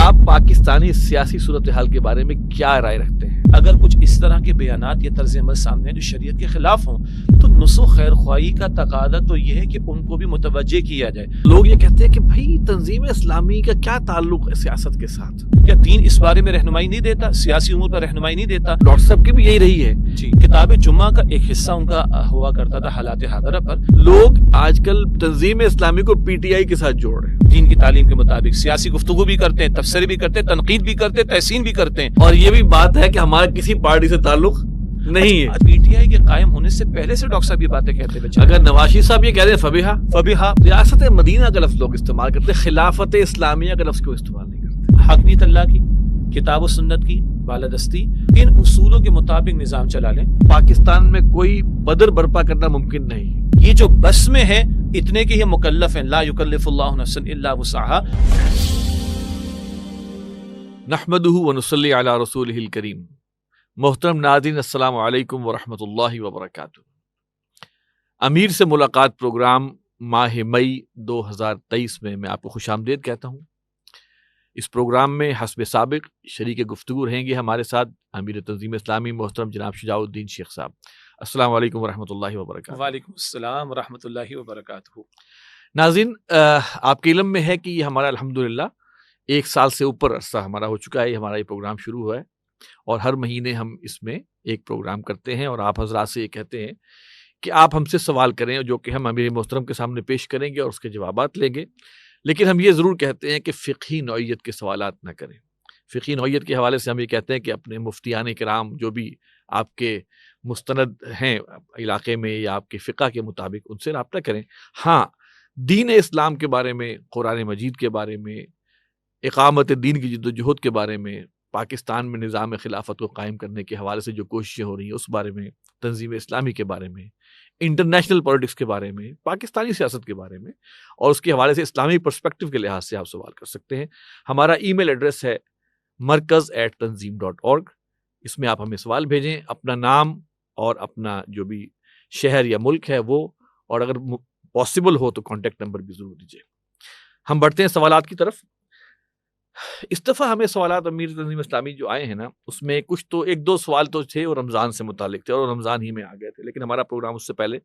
آپ پاکستانی سیاسی صورتحال کے بارے میں کیا رائے رکھتے ہیں؟ اگر کچھ اس طرح کے بیانات یا طرز عمل سامنے جو شریعت کے خلاف ہوں تو نصح و خیر خواہی کا تقاضا تو یہ ہے کہ ان کو بھی متوجہ کیا جائے۔ لوگ یہ کہتے ہیں کہ بھائی تنظیم اسلامی کا کیا تعلق ہے سیاست کے ساتھ؟ کیا دین اس بارے میں رہنمائی نہیں دیتا، سیاسی امور پر رہنمائی نہیں دیتا؟ ڈاکٹر صاحب کی بھی یہی رہی ہے جی، کتاب جمعہ کا ایک حصہ ان کا ہوا کرتا تھا حالات حاضرہ پر۔ لوگ آج کل تنظیم اسلامی کو پی ٹی آئی کے ساتھ جوڑ رہے ہیں، دین کی تعلیم کے مطابق سیاسی گفتگو بھی کرتے ہیں، تبصرے بھی کرتے ہیں، تنقید بھی کرتے ہیں، تحسین بھی کرتے ہیں۔ اور یہ بھی بات ہے کہ ہمارا کسی پارٹی سے تعلق نہیں ہے۔ پی ٹی آئی کے قائم ہونے سے پہلے سے ڈاکٹر صاحب یہ باتیں کہتے ہوئے اگر نواز شریف صاحب یہ کہہ رہے ہیں فبیہا ریاست مدینہ کا لفظ لوگ استعمال کرتے ہیں، خلافت اسلامیہ کا لفظ کیوں استعمال نہیں کرتے؟ حقیقت اللہ کی، کتاب و سنت کی بالادستی، ان اصولوں کے مطابق نظام چلا لیں۔ پاکستان میں کوئی بدر برپا کرنا ممکن نہیں۔ یہ جو بس میں ہے اتنے کے یہ مکلف ہیں، لا یکلف اللہ نفسا الا وسعها۔ نحمدہ ونصلی علی رسولہ الکریم۔ محترم ناظرین، السلام علیکم ورحمۃ اللہ وبرکاتہ۔ امیر سے ملاقات پروگرام ماہ مئی 2023 میں آپ کو خوش آمدید کہتا ہوں۔ اس پروگرام میں حسب سابق شریک گفتگو رہیں گے ہمارے ساتھ امیر تنظیم اسلامی محترم جناب شجاع الدین شیخ صاحب۔ السلام علیکم ورحمۃ اللہ وبرکاتہ۔ وعلیکم السلام ورحمۃ اللہ وبرکاتہ۔ ناظرین، آپ کے علم میں ہے کہ یہ ہمارا الحمدللہ 1 سال سے اوپر عرصہ ہمارا ہو چکا ہے، ہمارا یہ پروگرام شروع ہوا ہے اور ہر مہینے ہم اس میں ایک پروگرام کرتے ہیں اور آپ حضرات سے یہ کہتے ہیں کہ آپ ہم سے سوال کریں جو کہ ہم امیر محترم کے سامنے پیش کریں گے اور اس کے جوابات لیں گے، لیکن ہم یہ ضرور کہتے ہیں کہ فقہی نوعیت کے سوالات نہ کریں۔ فقہی نوعیت کے حوالے سے ہم یہ کہتے ہیں کہ اپنے مفتیان کرام جو بھی آپ کے مستند ہیں علاقے میں یا آپ کے فقہ کے مطابق ان سے رابطہ کریں۔ ہاں، دین اسلام کے بارے میں، قرآن مجید کے بارے میں، اقامت دین کی جد و جہد کے بارے میں، پاکستان میں نظام خلافت کو قائم کرنے کے حوالے سے جو کوششیں ہو رہی ہیں اس بارے میں، تنظیم اسلامی کے بارے میں، انٹرنیشنل پولیٹکس کے بارے میں، پاکستانی سیاست کے بارے میں اور اس کے حوالے سے اسلامی پرسپیکٹو کے لحاظ سے آپ سوال کر سکتے ہیں۔ ہمارا ای میل ایڈریس ہے markaz@tanzeem.org۔ اس میں آپ ہمیں سوال بھیجیں، اپنا نام اور اپنا جو بھی شہر یا ملک ہے وہ، اور اگر پاسبل ہو تو کانٹیکٹ نمبر بھی ضرور دیجیے۔ ہم بڑھتے ہیں سوالات کی طرف۔ اس دفعہ ہمیں سوالات امیر تنظیم اسلامی جو آئے ہیں نا، اس میں کچھ تو 1-2 سوال تو تھے اور رمضان سے متعلق تھے اور رمضان ہی میں آ گئے تھے، لیکن ہمارا پروگرام اس سے پہلے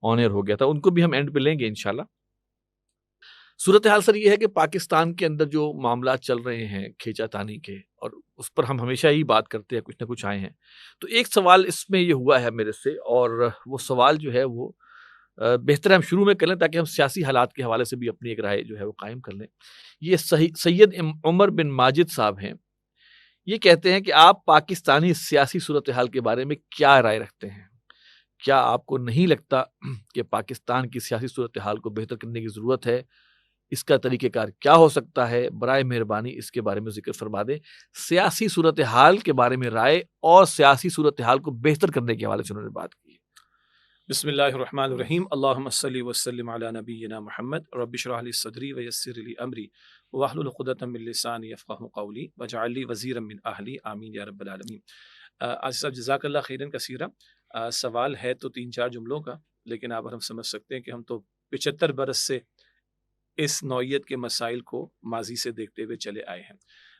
آن ایئر ہو گیا تھا، ان کو بھی ہم اینڈ پہ لیں گے انشاءاللہ۔ صورتحال سر یہ ہے کہ پاکستان کے اندر جو معاملات چل رہے ہیں کھینچا تانی کے، اور اس پر ہم ہمیشہ ہی بات کرتے ہیں، کچھ نہ کچھ آئے ہیں، تو ایک سوال اس میں یہ ہوا ہے میرے سے، اور وہ سوال جو ہے وہ بہتر ہے ہم شروع میں کر لیں تاکہ ہم سیاسی حالات کے حوالے سے بھی اپنی ایک رائے جو ہے وہ قائم کر لیں۔ یہ سید عمر بن ماجد صاحب ہیں، یہ کہتے ہیں کہ آپ پاکستانی سیاسی صورتحال کے بارے میں کیا رائے رکھتے ہیں؟ کیا آپ کو نہیں لگتا کہ پاکستان کی سیاسی صورتحال کو بہتر کرنے کی ضرورت ہے؟ اس کا طریقہ کار کیا ہو سکتا ہے؟ برائے مہربانی اس کے بارے میں ذکر فرما دیں۔ سیاسی صورتحال کے بارے میں رائے اور سیاسی صورتحال کو بہتر کرنے کے حوالے سے انہوں نے بات کی۔ بسم اللہ الرحمن الرحیم، اللہم صلی وسلم علی نبینا محمد، رب اشرح لی صدری ویسر لی امری واحلل عقدۃ من لسانی یفقہوا قولی واجعل لی وزیرا من اہلی، آمین یا رب العالمین۔ عزیز صاحب جزاک اللہ خیرا کثیرا۔ سوال ہے تو 3-4 جملوں کا، لیکن آپ ہم سمجھ سکتے ہیں کہ ہم تو 75 برس سے اس نوعیت کے مسائل کو ماضی سے دیکھتے ہوئے چلے آئے ہیں۔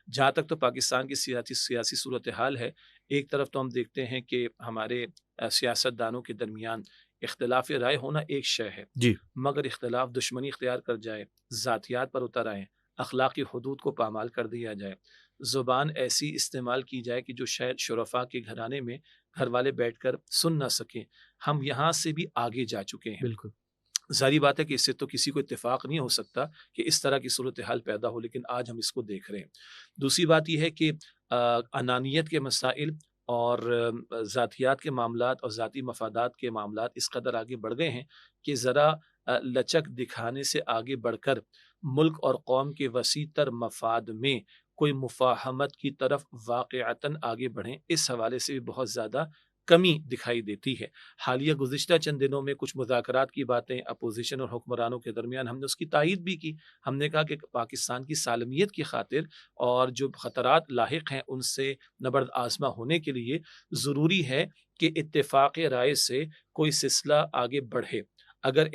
جہاں تک تو پاکستان کی سیاسی صورتحال ہے، ایک طرف تو ہم دیکھتے ہیں کہ ہمارے سیاست دانوں کے درمیان اختلاف رائے ہونا ایک شے ہے، جی، مگر اختلاف دشمنی اختیار کر جائے، ذاتیات پر اتر آئے، اخلاقی حدود کو پامال کر دیا جائے، زبان ایسی استعمال کی جائے کہ جو شاید شرفا کے گھرانے میں گھر والے بیٹھ کر سن نہ سکیں، ہم یہاں سے بھی آگے جا چکے ہیں۔ بالکل ظاہری بات ہے کہ اس سے تو کسی کو اتفاق نہیں ہو سکتا کہ اس طرح کی صورتحال پیدا ہو، لیکن آج ہم اس کو دیکھ رہے ہیں۔ دوسری بات یہ ہے کہ انانیت کے مسائل اور ذاتیات کے معاملات اور ذاتی مفادات کے معاملات اس قدر آگے بڑھ گئے ہیں کہ ذرا لچک دکھانے سے آگے بڑھ کر ملک اور قوم کے وسیع تر مفاد میں کوئی مفاہمت کی طرف واقعتاً آگے بڑھیں، اس حوالے سے بھی بہت زیادہ کمی دکھائی دیتی ہے۔ حالیہ گزشتہ چند دنوں میں کچھ مذاکرات کی باتیں اپوزیشن اور حکمرانوں کے درمیان، ہم نے اس کی تائید بھی کی۔ ہم نے کہا کہ پاکستان کی سالمیت کی خاطر اور جو خطرات لاحق ہیں ان سے نبرد آزما ہونے کے لیے ضروری ہے کہ اتفاق رائے سے کوئی سلسلہ آگے بڑھے۔ اگر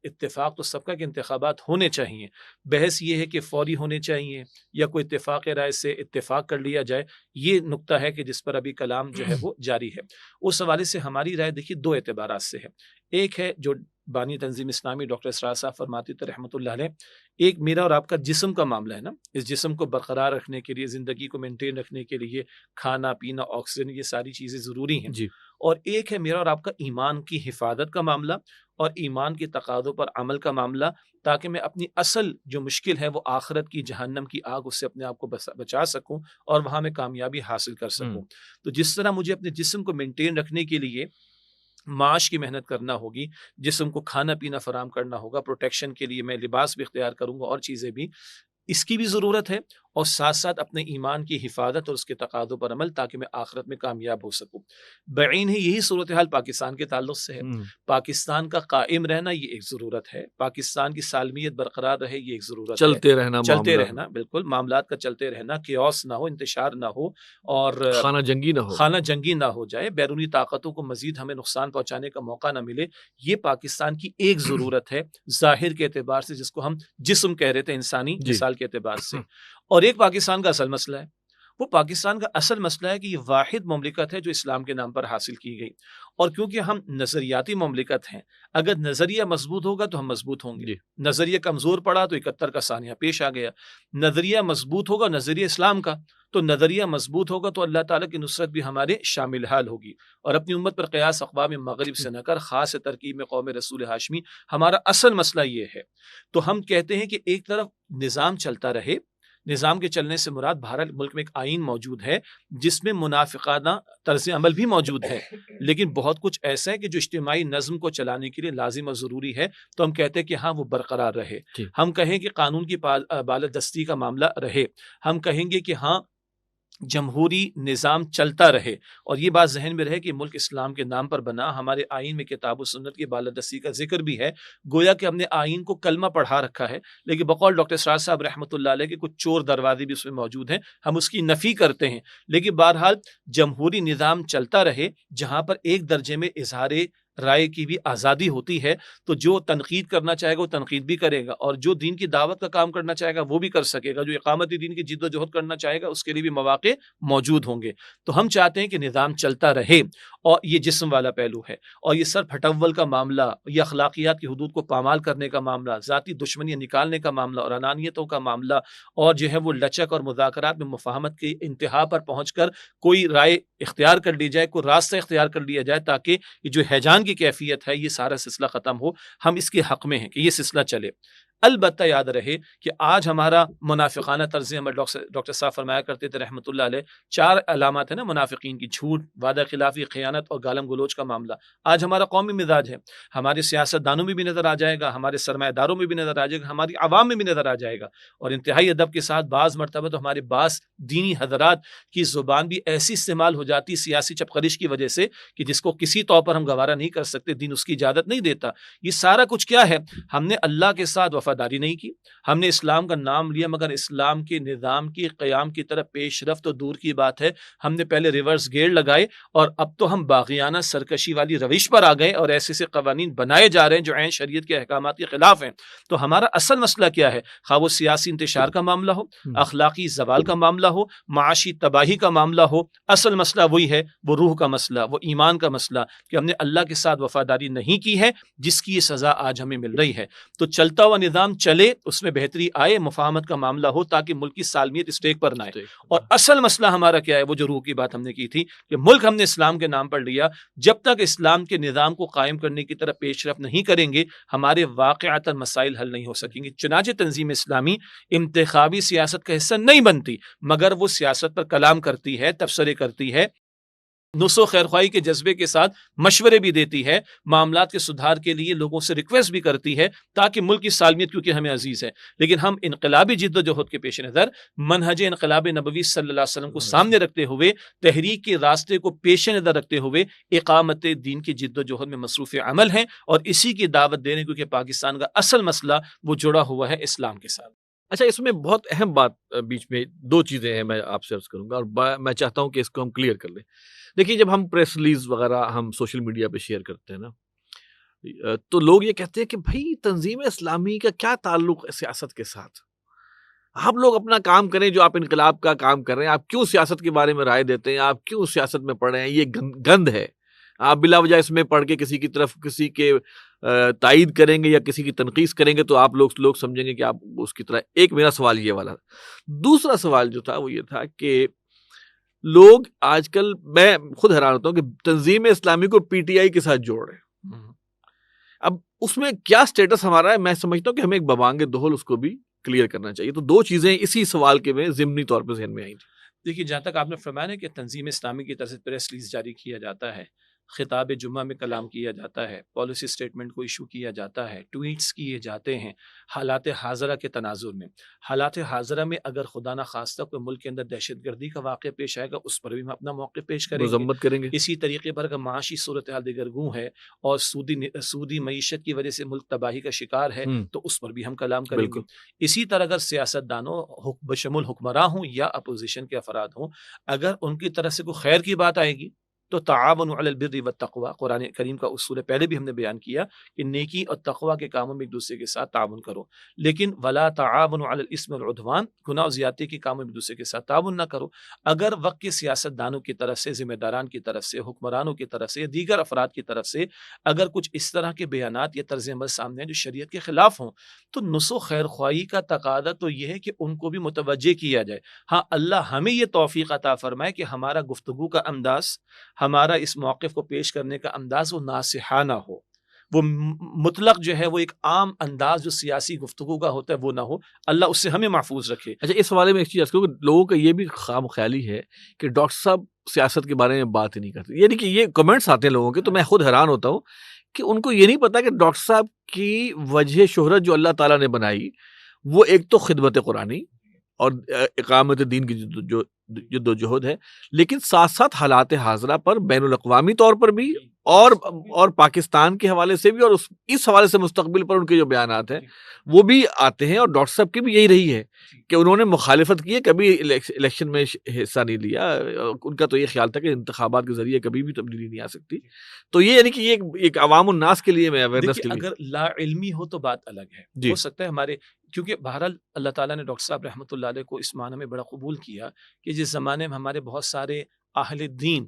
اتفاق تو سب کا کہ انتخابات ہونے چاہیے، بحث یہ ہے کہ فوری ہونے چاہیے یا کوئی اتفاق رائے سے اتفاق کر لیا جائے، یہ نقطہ ہے کہ جس پر ابھی کلام جو ہے وہ جاری ہے۔ اس حوالے سے ہماری رائے دیکھیے دو اعتبارات سے ہے۔ ایک ہے جو بانی تنظیم اسلامی ڈاکٹر اسرار صاحب فرماتے تھے رحمۃ اللہ علیہ، ایک میرا اور آپ کا جسم کا معاملہ ہے نا، اس جسم کو برقرار رکھنے کے لیے، زندگی کو مینٹین رکھنے کے لیے کھانا پینا، آکسیجن، یہ ساری چیزیں ضروری ہیں۔ جی اور ایک ہے میرا اور آپ کا ایمان کی حفاظت کا معاملہ اور ایمان کے تقاضوں پر عمل کا معاملہ، تاکہ میں اپنی اصل جو مشکل ہے وہ آخرت کی جہنم کی آگ، اس سے اپنے آپ کو بچا سکوں اور وہاں میں کامیابی حاصل کر سکوں۔ تو جس طرح مجھے اپنے جسم کو مینٹین رکھنے کے لیے معاش کی محنت کرنا ہوگی، جسم کو کھانا پینا فراہم کرنا ہوگا، پروٹیکشن کے لیے میں لباس بھی اختیار کروں گا اور چیزیں بھی، اس کی بھی ضرورت ہے، اور ساتھ ساتھ اپنے ایمان کی حفاظت اور اس کے تقاضوں پر عمل، تاکہ میں آخرت میں کامیاب ہو سکوں۔ بعین ہے یہی صورتحال پاکستان کے تعلق سے ہے۔ پاکستان کا قائم رہنا یہ ایک ضرورت ہے، پاکستان کی سالمیت برقرار رہے یہ ایک ضرورت ہے، چلتے رہنا، چلتے رہنا، بالکل معاملات کا چلتے رہنا، کیوس نہ ہو، انتشار نہ ہو، اور خانہ جنگی نہ ہو، خانہ جنگی نہ ہو جائے، بیرونی طاقتوں کو مزید ہمیں نقصان پہنچانے کا موقع نہ ملے، یہ پاکستان کی ایک ضرورت ہے ظاہر کے اعتبار سے، جس کو ہم جسم کہہ رہے تھے انسانی مثال کے اعتبار سے۔ اور ایک پاکستان کا اصل مسئلہ ہے، وہ پاکستان کا اصل مسئلہ ہے کہ یہ واحد مملکت ہے جو اسلام کے نام پر حاصل کی گئی، اور کیونکہ ہم نظریاتی مملکت ہیں، اگر نظریہ مضبوط ہوگا تو ہم مضبوط ہوں گے، نظریہ کمزور پڑا تو 71 کا سانحہ پیش آ گیا۔ نظریہ مضبوط ہوگا، نظریہ اسلام کا، تو نظریہ مضبوط ہوگا تو اللہ تعالیٰ کی نصرت بھی ہمارے شامل حال ہوگی۔ اور اپنی امت پر قیاس اقوام مغرب سے نہ کر، خاص ترکیب میں قوم رسول ہاشمی، ہمارا اصل مسئلہ یہ ہے۔ تو ہم کہتے ہیں کہ ایک طرف نظام چلتا رہے، نظام کے چلنے سے مراد بہرحال ملک میں ایک آئین موجود ہے جس میں منافقانہ طرز عمل بھی موجود ہے، لیکن بہت کچھ ایسا ہے کہ جو اجتماعی نظم کو چلانے کے لیے لازم اور ضروری ہے، تو ہم کہتے ہیں کہ ہاں وہ برقرار رہے۔ ہم کہیں کہ قانون کی بالادستی کا معاملہ رہے، ہم کہیں گے کہ ہاں جمہوری نظام چلتا رہے، اور یہ بات ذہن میں رہے کہ ملک اسلام کے نام پر بنا، ہمارے آئین میں کتاب و سنت کی بالادستی کا ذکر بھی ہے، گویا کہ ہم نے آئین کو کلمہ پڑھا رکھا ہے، لیکن بقول ڈاکٹر اسرار صاحب رحمۃ اللہ علیہ کے کچھ چور دروازے بھی اس میں موجود ہیں، ہم اس کی نفی کرتے ہیں، لیکن بہرحال جمہوری نظام چلتا رہے، جہاں پر ایک درجے میں اظہار رائے کی بھی آزادی ہوتی ہے، تو جو تنقید کرنا چاہے گا وہ تنقید بھی کرے گا، اور جو دین کی دعوت کا کام کرنا چاہے گا وہ بھی کر سکے گا، جو اقامت دین کی جد و جہد کرنا چاہے گا اس کے لیے بھی مواقع موجود ہوں گے۔ تو ہم چاہتے ہیں کہ نظام چلتا رہے، اور یہ جسم والا پہلو ہے، اور یہ سر پھٹول کا معاملہ، یہ اخلاقیات کی حدود کو پامال کرنے کا معاملہ، ذاتی دشمنیاں نکالنے کا معاملہ اور انانیتوں کا معاملہ، اور جو ہے وہ لچک اور مذاکرات میں مفاہمت کی انتہا پر پہنچ کر کوئی رائے اختیار کر لی جائے، کوئی راستہ اختیار کر لیا جائے، تاکہ یہ جو ہیجان کی کیفیت ہے یہ سارا سلسلہ ختم ہو، ہم اس کے حق میں ہیں کہ یہ سلسلہ چلے۔ البتہ یاد رہے کہ آج ہمارا منافقانہ طرز عمل، ڈاکٹر صاحب فرمایا کرتے تھے رحمۃ اللہ علیہ، 4 علامات ہیں نا منافقین کی: جھوٹ، وعدہ خلافی، خیانت اور گالم گلوچ کا معاملہ۔ آج ہمارا قومی مزاج ہے، ہمارے سیاست دانوں میں بھی نظر آ جائے گا، ہمارے سرمایہ داروں میں بھی نظر آ جائے گا، ہماری عوام میں بھی نظر آ جائے گا، اور انتہائی ادب کے ساتھ بعض مرتبہ تو ہمارے بعض دینی حضرات کی زبان بھی ایسی استعمال ہو جاتی سیاسی چپقرش کی وجہ سے کہ جس کو کسی طور پر ہم گوارا نہیں کر سکتے، دین اس کی اجازت نہیں دیتا۔ یہ سارا کچھ کیا ہے؟ ہم نے اللہ کے ساتھ وفاداری نہیں کی، ہم نے اسلام کا نام لیا، مگر اسلام کے نظام کی قیام کی طرف پیش رفت تو دور کی بات ہے، ہم نے پہلے ریورس گیئر لگائے، اور اب تو ہم باغیانہ سرکشی والی روش پر آ گئے، اور ایسے سے قوانین بنائے جا رہے ہیں جو عین شریعت کے احکامات کے خلاف ہیں۔ تو ہمارا اصل مسئلہ کیا ہے؟ خواہ وہ سیاسی انتشار کا معاملہ ہو، اخلاقی زوال کا معاملہ ہو، معاشی تباہی کا معاملہ ہو، اصل مسئلہ وہی ہے، وہ روح کا مسئلہ، وہ ایمان کا مسئلہ، کہ ہم نے اللہ کے ساتھ وفاداری نہیں کی ہے، جس کی یہ سزا آج ہمیں مل رہی ہے۔ تو چلتا ہوا نظام چلے، اس میں بہتری آئے، مفاہمت کا معاملہ ہو، تاکہ ملک کی سالمیت اسٹیک پر نہ آئے۔ اور اصل مسئلہ ہمارا کیا ہے؟ وہ جو روح کی بات ہم نے کی تھی کہ ملک ہم نے اسلام کے نام پر لیا، جب تک اسلام کے نظام کو قائم کرنے کی طرف پیش رفت نہیں کریں گے، ہمارے واقعتاً مسائل حل نہیں ہو سکیں گے۔ چنانچہ تنظیم اسلامی انتخابی سیاست کا حصہ نہیں بنتی، مگر وہ سیاست پر کلام کرتی ہے، تبصرے کرتی ہے، نصح و خیرخواہی کے جذبے کے ساتھ مشورے بھی دیتی ہے، معاملات کے سدھار کے لیے لوگوں سے ریکویسٹ بھی کرتی ہے، تاکہ ملک کی سالمیت کیونکہ ہمیں عزیز ہے۔ لیکن ہم انقلابی جد و جہد کے پیش نظر منہج انقلاب نبوی صلی اللہ علیہ وسلم کو سامنے رکھتے ہوئے، تحریک کے راستے کو پیش نظر رکھتے ہوئے اقامت دین کی جد و جہد میں مصروف عمل ہیں، اور اسی کی دعوت دینے، کیونکہ پاکستان کا اصل مسئلہ وہ جڑا ہوا ہے اسلام کے ساتھ۔ اچھا، اس میں بہت اہم بات بیچ میں 2 چیزیں ہیں، میں آپ سے عرض کروں گا، اور میں چاہتا ہوں کہ اس کو ہم کلیئر کر لیں۔ دیکھیے، جب ہم پریس ریلیز وغیرہ ہم سوشل میڈیا پہ شیئر کرتے ہیں نا، تو لوگ یہ کہتے ہیں کہ بھائی تنظیم اسلامی کا کیا تعلق ہے سیاست کے ساتھ؟ آپ لوگ اپنا کام کریں، جو آپ انقلاب کا کام کر رہے ہیں، آپ کیوں سیاست کے بارے میں رائے دیتے ہیں؟ آپ کیوں سیاست میں پڑھ رہے ہیں؟ یہ گند ہے. آپ بلا وجہ اس میں پڑھ کے کسی کی طرف کسی کے تائید کریں گے یا کسی کی تنقید کریں گے تو آپ لوگ سمجھیں گے کہ آپ اس کی طرح. ایک میرا سوال یہ والا. دوسرا سوال جو تھا وہ یہ تھا کہ لوگ آج کل، میں خود حیران ہوتا ہوں کہ تنظیم اسلامی کو پی ٹی آئی کے ساتھ جوڑ رہے ہیں. اب اس میں کیا سٹیٹس ہمارا ہے؟ میں سمجھتا ہوں کہ ہمیں ایک ببانگ دہل اس کو بھی کلیئر کرنا چاہیے. تو دو چیزیں اسی سوال کے میں ضمنی طور پہ ذہن میں آئی تھی. دیکھیے، جہاں تک آپ نے فرمایا ہے کہ تنظیم اسلامی کی طرف سے پریس ریلیز جاری کیا جاتا ہے، خطاب جمعہ میں کلام کیا جاتا ہے، پالیسی سٹیٹمنٹ کو ایشو کیا جاتا ہے، ٹویٹس کیے جاتے ہیں حالات حاضرہ کے تناظر میں. حالات حاضرہ میں اگر خدا نہ خواستہ کوئی ملک کے اندر دہشت گردی کا واقعہ پیش آئے گا، اس پر بھی ہم اپنا موقع پیش کریں گے، مذمت کریں گے. اسی طریقے پر اگر معاشی صورتحال دگرگوں ہے اور سودی معیشت کی وجہ سے ملک تباہی کا شکار ہے تو اس پر بھی ہم کلام کریں گے. اسی طرح اگر سیاست دانوں بشمول حکمراں ہوں یا اپوزیشن کے افراد ہوں، اگر ان کی طرف سے کوئی خیر کی بات آئے گی تو تعاونوا علی البر والتقوی، قرآن کریم کا اصول پہلے بھی ہم نے بیان کیا کہ نیکی اور تقوی کے کاموں میں ایک دوسرے کے ساتھ تعاون کرو، لیکن ولا تعاونوا علی الاثم والعدوان، گناہ و زیادتی کے کاموں میں ایک دوسرے کے ساتھ تعاون نہ کرو. اگر وقت کے سیاست دانوں کی طرف سے، ذمہ داران کی طرف سے، حکمرانوں کی طرف سے یا دیگر افراد کی طرف سے اگر کچھ اس طرح کے بیانات یا طرز عمل سامنے ہیں جو شریعت کے خلاف ہوں، تو نصح و خیر خواہی کا تقاضا تو یہ ہے کہ ان کو بھی متوجہ کیا جائے. ہاں، اللہ ہمیں یہ توفیق عطا فرمائے کہ ہمارا گفتگو کا انداز، ہمارا اس موقف کو پیش کرنے کا انداز وہ ناصحانہ ہو، وہ مطلق جو ہے وہ ایک عام انداز جو سیاسی گفتگو کا ہوتا ہے وہ نہ ہو. اللہ اس سے ہمیں محفوظ رکھے. اچھا، اس حوالے میں ایک چیز عرض کروں کہ لوگوں کا یہ بھی خام خیالی ہے کہ ڈاکٹر صاحب سیاست کے بارے میں بات ہی نہیں کرتے. یعنی کہ یہ کمنٹس آتے ہیں لوگوں کے، تو میں خود حیران ہوتا ہوں کہ ان کو یہ نہیں پتا کہ ڈاکٹر صاحب کی وجہ شہرت جو اللہ تعالیٰ نے بنائی وہ ایک تو خدمت قرآنی اور اقامت دین کی جد و جہد ہے، لیکن ساتھ ساتھ حالات حاضرہ پر بین الاقوامی طور پر بھی اور پاکستان کے حوالے سے بھی، اور اس حوالے سے مستقبل پر ان کے جو بیانات ہیں وہ بھی آتے ہیں. اور ڈاکٹر صاحب کی بھی یہی رہی ہے کہ انہوں نے مخالفت کی ہے، کبھی الیکشن میں حصہ نہیں لیا. ان کا تو یہ خیال تھا کہ انتخابات کے ذریعے کبھی بھی تبدیلی نہیں آ سکتی. تو یہ یعنی کہ یہ ایک عوام الناس کے لیے، میں اویئرنیس کے لیے. اگر لا علمی ہو تو بات الگ ہے. ہو سکتا ہے ہمارے، کیونکہ بہرحال اللہ تعالیٰ نے ڈاکٹر صاحب رحمۃ اللہ علیہ کو اس معنی میں بڑا قبول کیا کہ جس زمانے میں ہمارے بہت سارے اہل دین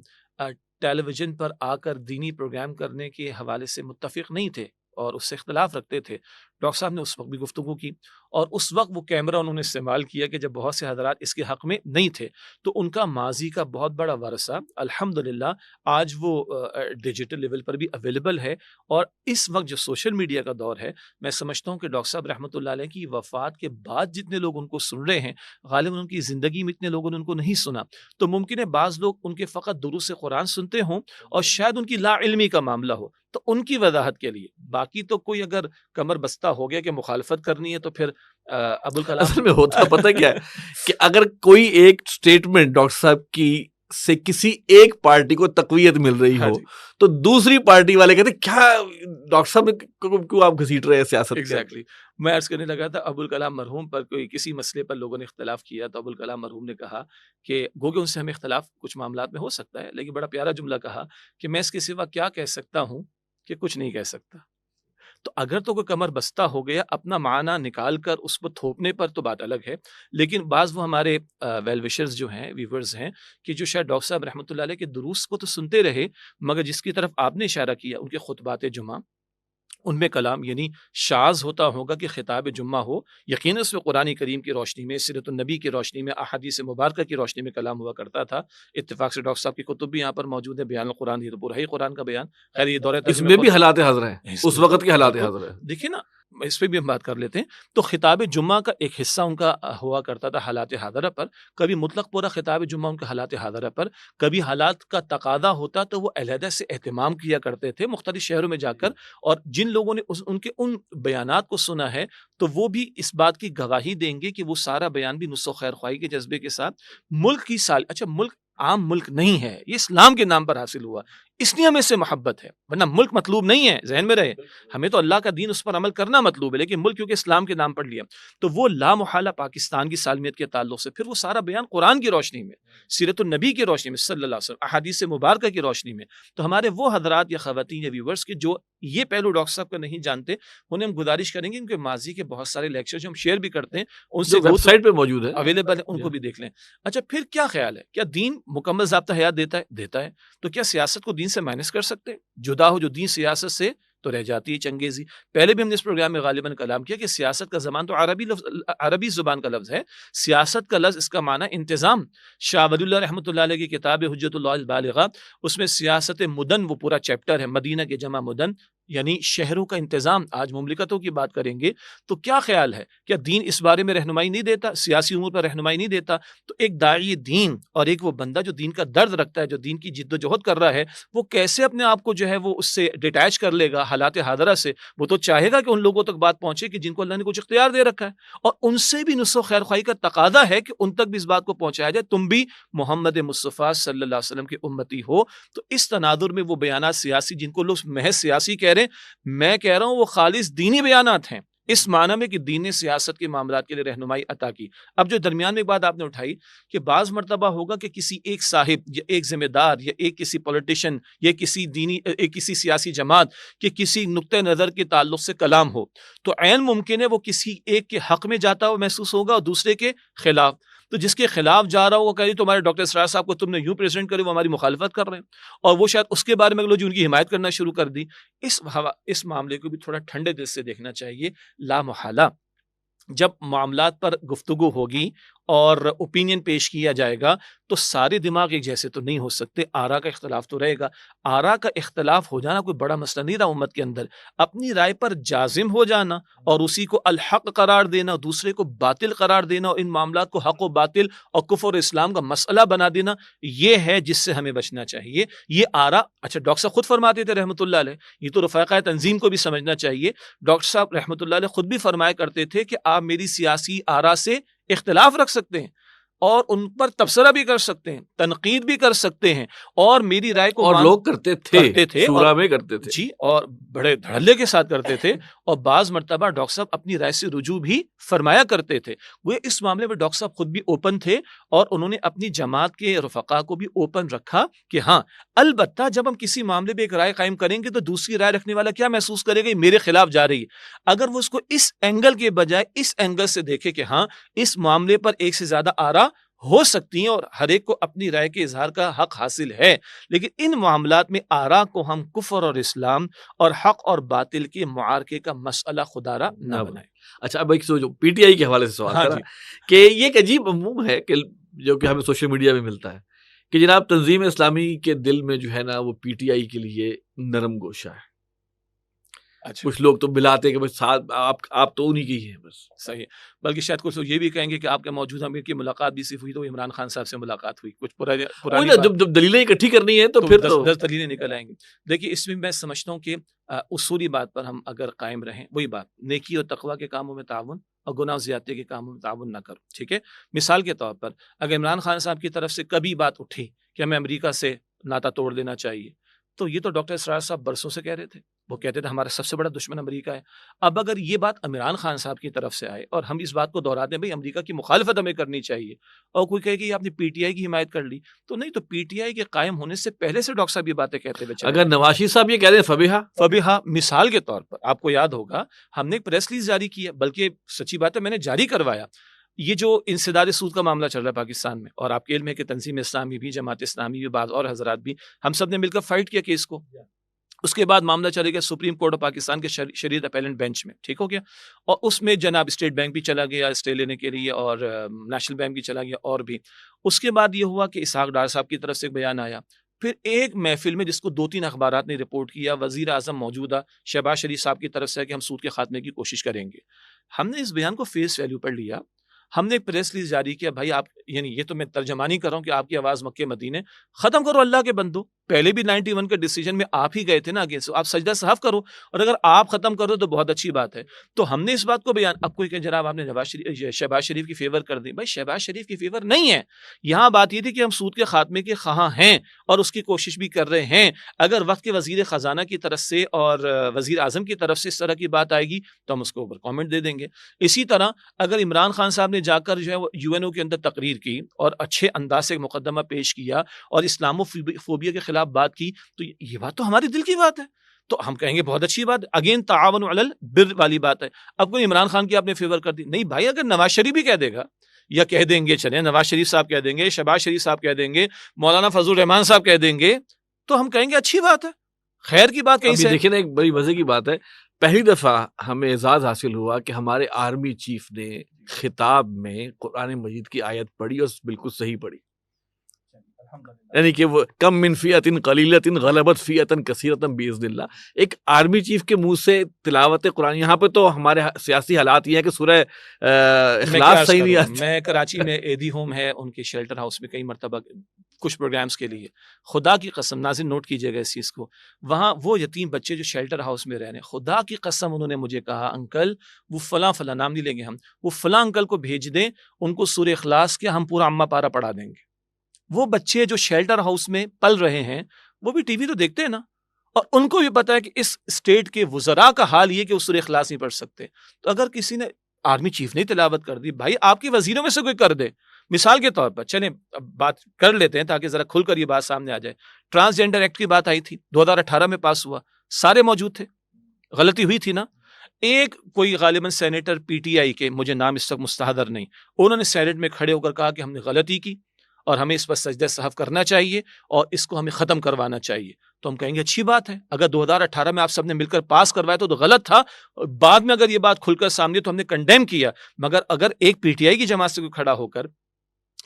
ٹیلی ویژن پر آ کر دینی پروگرام کرنے کے حوالے سے متفق نہیں تھے اور اس سے اختلاف رکھتے تھے، ڈاکٹر صاحب نے اس وقت بھی گفتگو کی، اور اس وقت وہ کیمرہ انہوں نے استعمال کیا کہ جب بہت سے حضرات اس کے حق میں نہیں تھے. تو ان کا ماضی کا بہت بڑا ورثہ الحمدللہ آج وہ ڈیجیٹل لیول پر بھی اویلیبل ہے. اور اس وقت جو سوشل میڈیا کا دور ہے، میں سمجھتا ہوں کہ ڈاکٹر صاحب رحمۃ اللہ علیہ کی وفات کے بعد جتنے لوگ ان کو سن رہے ہیں، غالباً ان کی زندگی میں اتنے لوگوں نے ان کو نہیں سنا. تو ممکن ہے بعض لوگ ان کے فقط دروس قرآن سنتے ہوں اور شاید ان کی لا علمی کا معاملہ ہو، تو ان کی وضاحت کے لیے. باقی تو کوئی اگر کمر بستہ ہو گیا کہ مخالفت کرنی ہے تو پھر ابوالکلام اصل میں ہوتا پتہ کیا ہے کہ اگر کوئی ایک سٹیٹمنٹ ڈاکٹر صاحب کی سے کسی ایک پارٹی کو تقویت مل رہی ہو تو دوسری پارٹی والے کہتے ہیں کیا ڈاکٹر صاحب کیوں آپ گھسیٹ رہے ہیں سیاست. ایگزیکٹلی. میں عرض کرنے لگا تھا ابوالکلام مرحوم پر کوئی کسی مسئلے پر لوگوں نے اختلاف کیا تو ابوالکلام مرحوم نے کہا کہ گو کہ ان سے ہمیں اختلاف کچھ معاملات میں ہو سکتا ہے، لیکن بڑا پیارا جملہ کہا کہ میں اس کے سوا کیا کہہ سکتا ہوں کہ کچھ نہیں کہہ سکتا. تو اگر تو کوئی کمر بستہ ہو گیا اپنا معنی نکال کر اس پر تھوپنے پر تو بات الگ ہے، لیکن بعض وہ ہمارے ویل وشرز جو ہیں، ویورز ہیں، کہ جو شاید ڈاکٹر صاحب رحمۃ اللہ علیہ کے دروس کو تو سنتے رہے، مگر جس کی طرف آپ نے اشارہ کیا ان کے خطبات جمعہ، ان میں کلام یعنی شاذ ہوتا ہوگا کہ خطاب جمعہ ہو، یقیناً اس میں قرآن کریم کی روشنی میں، سیرت النبی کی روشنی میں، احادیث مبارکہ کی روشنی میں کلام ہوا کرتا تھا. اتفاق سے ڈاکٹر صاحب کی کتب بھی یہاں پر موجود ہے، بیان القرآن، برہی قرآن کا بیان. خیر یہ دور اس میں بھی حالات حاضر ہیں، اس وقت کے حالات حاضر ہیں. دیکھیں نا، اس پہ بھی ہم بات کر لیتے ہیں. تو خطاب جمعہ کا ایک حصہ ان کا ہوا کرتا تھا حالات حاضرہ پر، کبھی مطلق پورا خطاب جمعہ ان کا حالات حاضرہ پر، کبھی حالات کا تقاضا ہوتا تو وہ علیحدہ سے اہتمام کیا کرتے تھے مختلف شہروں میں جا کر. اور جن لوگوں نے ان کے ان بیانات کو سنا ہے تو وہ بھی اس بات کی گواہی دیں گے کہ وہ سارا بیان بھی نصح و خیر خواہی کے جذبے کے ساتھ ملک کی اچھا ملک عام ملک نہیں ہے، یہ اسلام کے نام پر حاصل ہوا. اس لیے ہمیں اس سے محبت ہے، ورنہ ملک مطلوب نہیں ہے، ذہن میں رہے، ہمیں تو اللہ کا دین اس پر عمل کرنا مطلوب ہے، لیکن ملک کیونکہ اسلام کے نام پر لیا تو وہ لا محالہ پاکستان کی سالمیت کے تعلق سے پھر وہ سارا بیان قرآن کی روشنی میں، سیرت النبی کی روشنی میں صلی اللہ علیہ وسلم، احادیث مبارکہ کی روشنی میں. تو ہمارے وہ حضرات یا خواتین یا ویورز کے جو یہ پہلو ڈاکٹر صاحب کا نہیں جانتے، انہیں ہم گزارش کریں گے کیونکہ ماضی کے بہت سارے لیکچر جو ہم شیئر بھی کرتے ہیں ان سے ویب سائٹ پہ موجود ہے، اویلیبل ہے، ان کو بھی دیکھ لیں. اچھا پھر کیا خیال ہے، کیا دین مکمل ضابطہ حیات دیتا ہے؟ تو کیا سیاست کو دین سے مائنس کر سکتے ہیں؟ جدا ہو جو دین سیاست سے تو رہ جاتی ہے چنگیزی. پہلے بھی ہم نے اس پروگرام میں غالباً کلام کیا کہ سیاست کا زبان تو عربی زبان کا لفظ ہے، سیاست کا لفظ اس کا معنی انتظام. شاہ ولی اللہ رحمۃ اللہ علیہ کی کتاب حجت اللہ البالغہ، اس میں سیاست مدن وہ پورا چیپٹر ہے، مدینہ کے جمع مدن یعنی شہروں کا انتظام. آج مملکتوں کی بات کریں گے تو کیا خیال ہے، کیا دین اس بارے میں رہنمائی نہیں دیتا، سیاسی امور پر رہنمائی نہیں دیتا؟ تو ایک داعی دین اور ایک وہ بندہ جو دین کا درد رکھتا ہے، جو دین کی جد و جہد کر رہا ہے، وہ کیسے اپنے آپ کو جو ہے وہ اس سے ڈیٹیچ کر لے گا حالات حاضرہ سے؟ وہ تو چاہے گا کہ ان لوگوں تک بات پہنچے کہ جن کو اللہ نے کچھ اختیار دے رکھا ہے، اور ان سے بھی نصح و خیر خواہی کا تقاضا ہے کہ ان تک بھی اس بات کو پہنچایا جائے تم بھی محمد مصطفیٰ صلی اللہ علیہ وسلم کے امتی ہو. تو اس تناظر میں وہ بیانات سیاسی جن کو لوگ محض سیاسی کہہ رہے ہیں، میں کہہ رہا ہوں وہ خالص دینی بیانات ہیں، اس معنی میں کہ دین نے سیاست کے معاملات کے لیے رہنمائی عطا کی. اب جو درمیان میں ایک بات آپ نے اٹھائی کہ بعض مرتبہ ہوگا کہ کسی ایک صاحب یا ایک ذمہ دار یا ایک کسی پولیٹیشین یا کسی سیاسی جماعت کے کسی نقطۂ نظر کے تعلق سے کلام ہو تو عین ممکن ہے وہ کسی ایک کے حق میں جاتا ہوا محسوس ہوگا اور دوسرے کے خلاف. تو جس کے خلاف جا رہا ہو وہ کہہ رہی تمہارے ڈاکٹر اسرار صاحب کو تم نے یوں پریزنٹ کرے، وہ ہماری مخالفت کر رہے ہیں، اور وہ شاید اس کے بارے میں لوگ ان کی حمایت کرنا شروع کر دی. اس معاملے کو بھی تھوڑا ٹھنڈے دل سے دیکھنا چاہیے. لا محالہ جب معاملات پر گفتگو ہوگی اور اوپینین پیش کیا جائے گا تو سارے دماغ ایک جیسے تو نہیں ہو سکتے، آرا کا اختلاف تو رہے گا. آرا کا اختلاف ہو جانا کوئی بڑا مسئلہ نہیں رہا امت کے اندر، اپنی رائے پر جازم ہو جانا اور اسی کو الحق قرار دینا، دوسرے کو باطل قرار دینا، اور ان معاملات کو حق و باطل اور کفر اور اسلام کا مسئلہ بنا دینا، یہ ہے جس سے ہمیں بچنا چاہیے. یہ آرا اچھا ڈاکٹر صاحب خود فرماتے تھے رحمۃ اللہ علیہ، یہ تو رفقائے تنظیم کو بھی سمجھنا چاہیے. ڈاکٹر صاحب رحمۃ اللہ علیہ خود بھی فرمایا کرتے تھے کہ آپ میری سیاسی آرا سے اختلاف رکھ سکتے ہیں اور ان پر تبصرہ بھی کر سکتے ہیں، تنقید بھی کر سکتے ہیں، اور میری رائے کو اور لوگ کرتے تھے شورا میں کرتے تھے جی، اور بڑے دھڑلے کے ساتھ کرتے تھے. اور بعض مرتبہ ڈاکٹر صاحب اپنی رائے سے رجوع بھی فرمایا کرتے تھے. وہ اس معاملے میں ڈاکٹر صاحب خود بھی اوپن تھے اور انہوں نے اپنی جماعت کے رفقا کو بھی اوپن رکھا کہ ہاں البتہ جب ہم کسی معاملے میں ایک رائے قائم کریں گے تو دوسری رائے رکھنے والا کیا محسوس کرے گا، میرے خلاف جا رہی ہے. اگر وہ اس کو اس اینگل کے بجائے اس اینگل سے دیکھے کہ ہاں اس معاملے پر ایک سے زیادہ آرا ہو سکتی ہیں اور ہر ایک کو اپنی رائے کے اظہار کا حق حاصل ہے، لیکن ان معاملات میں آرا کو ہم کفر اور اسلام اور حق اور باطل کے معارکے کا مسئلہ خدارہ نہ بنائیں. اچھا اب ایک جو پی ٹی آئی کے حوالے سے سوال کرا کہ یہ ایک عجیب عموم ہے کہ جو کہ ہمیں سوشل میڈیا میں ملتا ہے کہ جناب تنظیم اسلامی کے دل میں جو ہے نا وہ پی ٹی آئی کے لیے نرم گوشہ ہے. کچھ لوگ تو ملاتے کہ بس آپ تو انہی کی ہیں بس. صحیح، بلکہ شاید کچھ لوگ یہ بھی کہیں گے کہ آپ کے موجودہ امیر کی ملاقات بھی صرف ہوئی تو عمران خان صاحب سے ملاقات ہوئی. کچھ پرانی جب دلیلیں اکٹھی کرنی ہے تو پھر 10 دلیلیں نکل آئیں گی. دیکھیے اس میں سمجھتا ہوں کہ اصولی بات پر ہم اگر قائم رہیں، وہی بات نیکی اور تقوی کے کاموں میں تعاون اور گناہ و زیادتی کے کاموں میں تعاون نہ کرو. ٹھیک ہے، مثال کے طور پر اگر عمران خان صاحب کی طرف سے کبھی بات اٹھی کہ ہمیں امریکہ سے ناطہ توڑ دینا چاہیے تو یہ تو ڈاکٹر اسرار صاحب برسوں سے کہہ رہے تھے، وہ کہتے تھے ہمارا سب سے بڑا دشمن امریکہ ہے. اب اگر یہ بات عمران خان صاحب کی طرف سے آئے اور ہم اس بات کو دہرا دیں بھائی امریکہ کی مخالفت ہمیں کرنی چاہیے، اور کوئی کہے کہ آپ نے پی ٹی آئی کی حمایت کر لی، تو نہیں، تو پی ٹی آئی کے قائم ہونے سے پہلے سے ڈاکٹر صاحب یہ باتیں کہتے ہوئے اگر نواز شریف صاحب یہ کہہ رہے ہیں فبیہا مثال کے طور پر آپ کو یاد ہوگا ہم نے ایک پریس ریلیز جاری کی ہے، بلکہ سچی بات ہے میں نے جاری کروایا. یہ جو انسداد سود کا معاملہ چل رہا ہے پاکستان میں، اور آپ کے علم ہے کہ تنظیم اسلامی بھی، جماعت اسلامی بھی، بعض اور حضرات بھی، ہم سب نے مل کر فائٹ کیا کیس کو. اس کے بعد معاملہ چلے گیا سپریم کورٹ آف پاکستان کے شریعت اپیلنٹ بینچ میں، ٹھیک ہو گیا، اور اس میں جناب اسٹیٹ بینک بھی چلا گیا اسٹے لینے کے لیے اور نیشنل بینک بھی چلا گیا اور بھی. اس کے بعد یہ ہوا کہ اسحاق ڈار صاحب کی طرف سے ایک بیان آیا، پھر ایک محفل میں جس کو 2-3 اخبارات نے رپورٹ کیا، وزیر اعظم موجودہ شہباز شریف صاحب کی طرف سے کہ ہم سود کے خاتمے کی کوشش کریں گے. ہم نے اس بیان کو فیس ویلیو پر لیا، ہم نے ایک پریس ریلیز جاری کیا، بھائی آپ یعنی یہ تو میں ترجمانی کر رہا ہوں کہ آپ کی آواز مکے مدینے، ختم کرو اللہ کے بندو، پہلے بھی 91 کے ڈیسیجن میں آپ ہی گئے تھے نا آگے سے، آپ سجدہ صحف کرو، اور اگر آپ ختم کرو تو بہت اچھی بات ہے۔ تو ہم نے اس بات کو بیان، اب کوئی کہ جناب آپ نے شہباز شریف کی فیور کر دی، بھائی شہباز شریف کی فیور نہیں ہے، یہاں بات یہ تھی کہ ہم سود کے خاتمے کے خواہاں ہیں اور اس کی کوشش بھی کر رہے ہیں۔ اگر وقت کے وزیر خزانہ کی طرف سے اور وزیر اعظم کی طرف سے اس طرح کی بات آئے گی تو ہم اس کو اوپر کامنٹ دے دیں گے۔ اسی طرح اگر عمران خان صاحب نے جا کر جو ہے وہ یو این او کے اندر تقریر کی اور اچھے انداز سے مقدمہ پیش کیا اور اسلامو فوبیا کے خلاف بات کی تو یہ بات تو ہمارے دل کی بات ہے، تو ہم کہیں گے بہت اچھی بات، اگین تعاون علی البر والی بات ہے۔ اب کوئی عمران خان کی آپ نے فیور کر دی، نہیں بھائی، اگر نواز شریف بھی کہہ دے گا یا کہہ دیں گے، چلیں نواز شریف صاحب کہہ دیں گے، شہباز شریف صاحب کہہ دیں گے، مولانا فضل الرحمان صاحب کہہ دیں گے تو ہم کہیں گے اچھی بات ہے، خیر کی بات کہیں سے۔ دیکھیں نا، ایک بڑی مزے کی بات ہے، پہلی دفعہ ہمیں اعزاز حاصل ہوا کہ ہمارے آرمی چیف نے خطاب میں قرآن مجید کی آیت پڑھی اور بالکل صحیح پڑھی، یعنی کہ وہ کم من فیۃ قلیلۃ غلبت فیۃ کثیرۃ باذن اللہ۔ ایک آرمی چیف کے منہ سے تلاوت قرآن، یہاں پہ تو ہمارے سیاسی حالات یہ ہیں کہ سورہ اخلاص صحیح نہیں آتی۔ میں کراچی میں ایدی ہوم ہے ان کے شیلٹر ہاؤس میں کئی مرتبہ کچھ پروگرامز کے لیے، خدا کی قسم ناظرین نوٹ کیجئے گا اس چیز کو، وہاں وہ یتیم بچے جو شیلٹر ہاؤس میں رہ رہے ہیں، خدا کی قسم انہوں نے مجھے کہا انکل وہ فلاں فلاں، نام نہیں لیں گے ہم، وہ فلاں انکل کو بھیج دیں، ان کو سورہ اخلاص کے ہم پورا اما پارا پڑھا دیں گے۔ وہ بچے جو شیلٹر ہاؤس میں پل رہے ہیں وہ بھی ٹی وی تو دیکھتے ہیں نا، اور ان کو بھی پتا ہے کہ اس اسٹیٹ کے وزراء کا حال یہ کہ وہ سورہ اخلاص نہیں پڑھ سکتے۔ تو اگر کسی نے، آرمی چیف نے تلاوت کر دی، بھائی آپ کے وزیروں میں سے کوئی کر دے، مثال کے طور پر چلیں اب بات کر لیتے ہیں تاکہ ذرا کھل کر یہ بات سامنے آ جائے۔ ٹرانسجینڈر ایکٹ کی بات آئی تھی، 2018 میں پاس ہوا، سارے موجود تھے، غلطی ہوئی تھی نا۔ ایک کوئی غالباً سینیٹر پی ٹی آئی کے، مجھے نام اس وقت مستحضر نہیں، انہوں نے سینیٹ میں کھڑے ہو کر کہا کہ ہم نے غلطی کی اور ہمیں اس پر سجدہ صحف کرنا چاہیے اور اس کو ہمیں ختم کروانا چاہیے۔ تو ہم کہیں گے اچھی بات ہے، اگر 2018 میں آپ سب نے مل کر پاس کروایا تو غلط تھا، بعد میں اگر یہ بات کھل کر سامنے تو ہم نے کنڈیم کیا، مگر اگر ایک پی ٹی آئی کی جماعت سے کوئی کھڑا ہو کر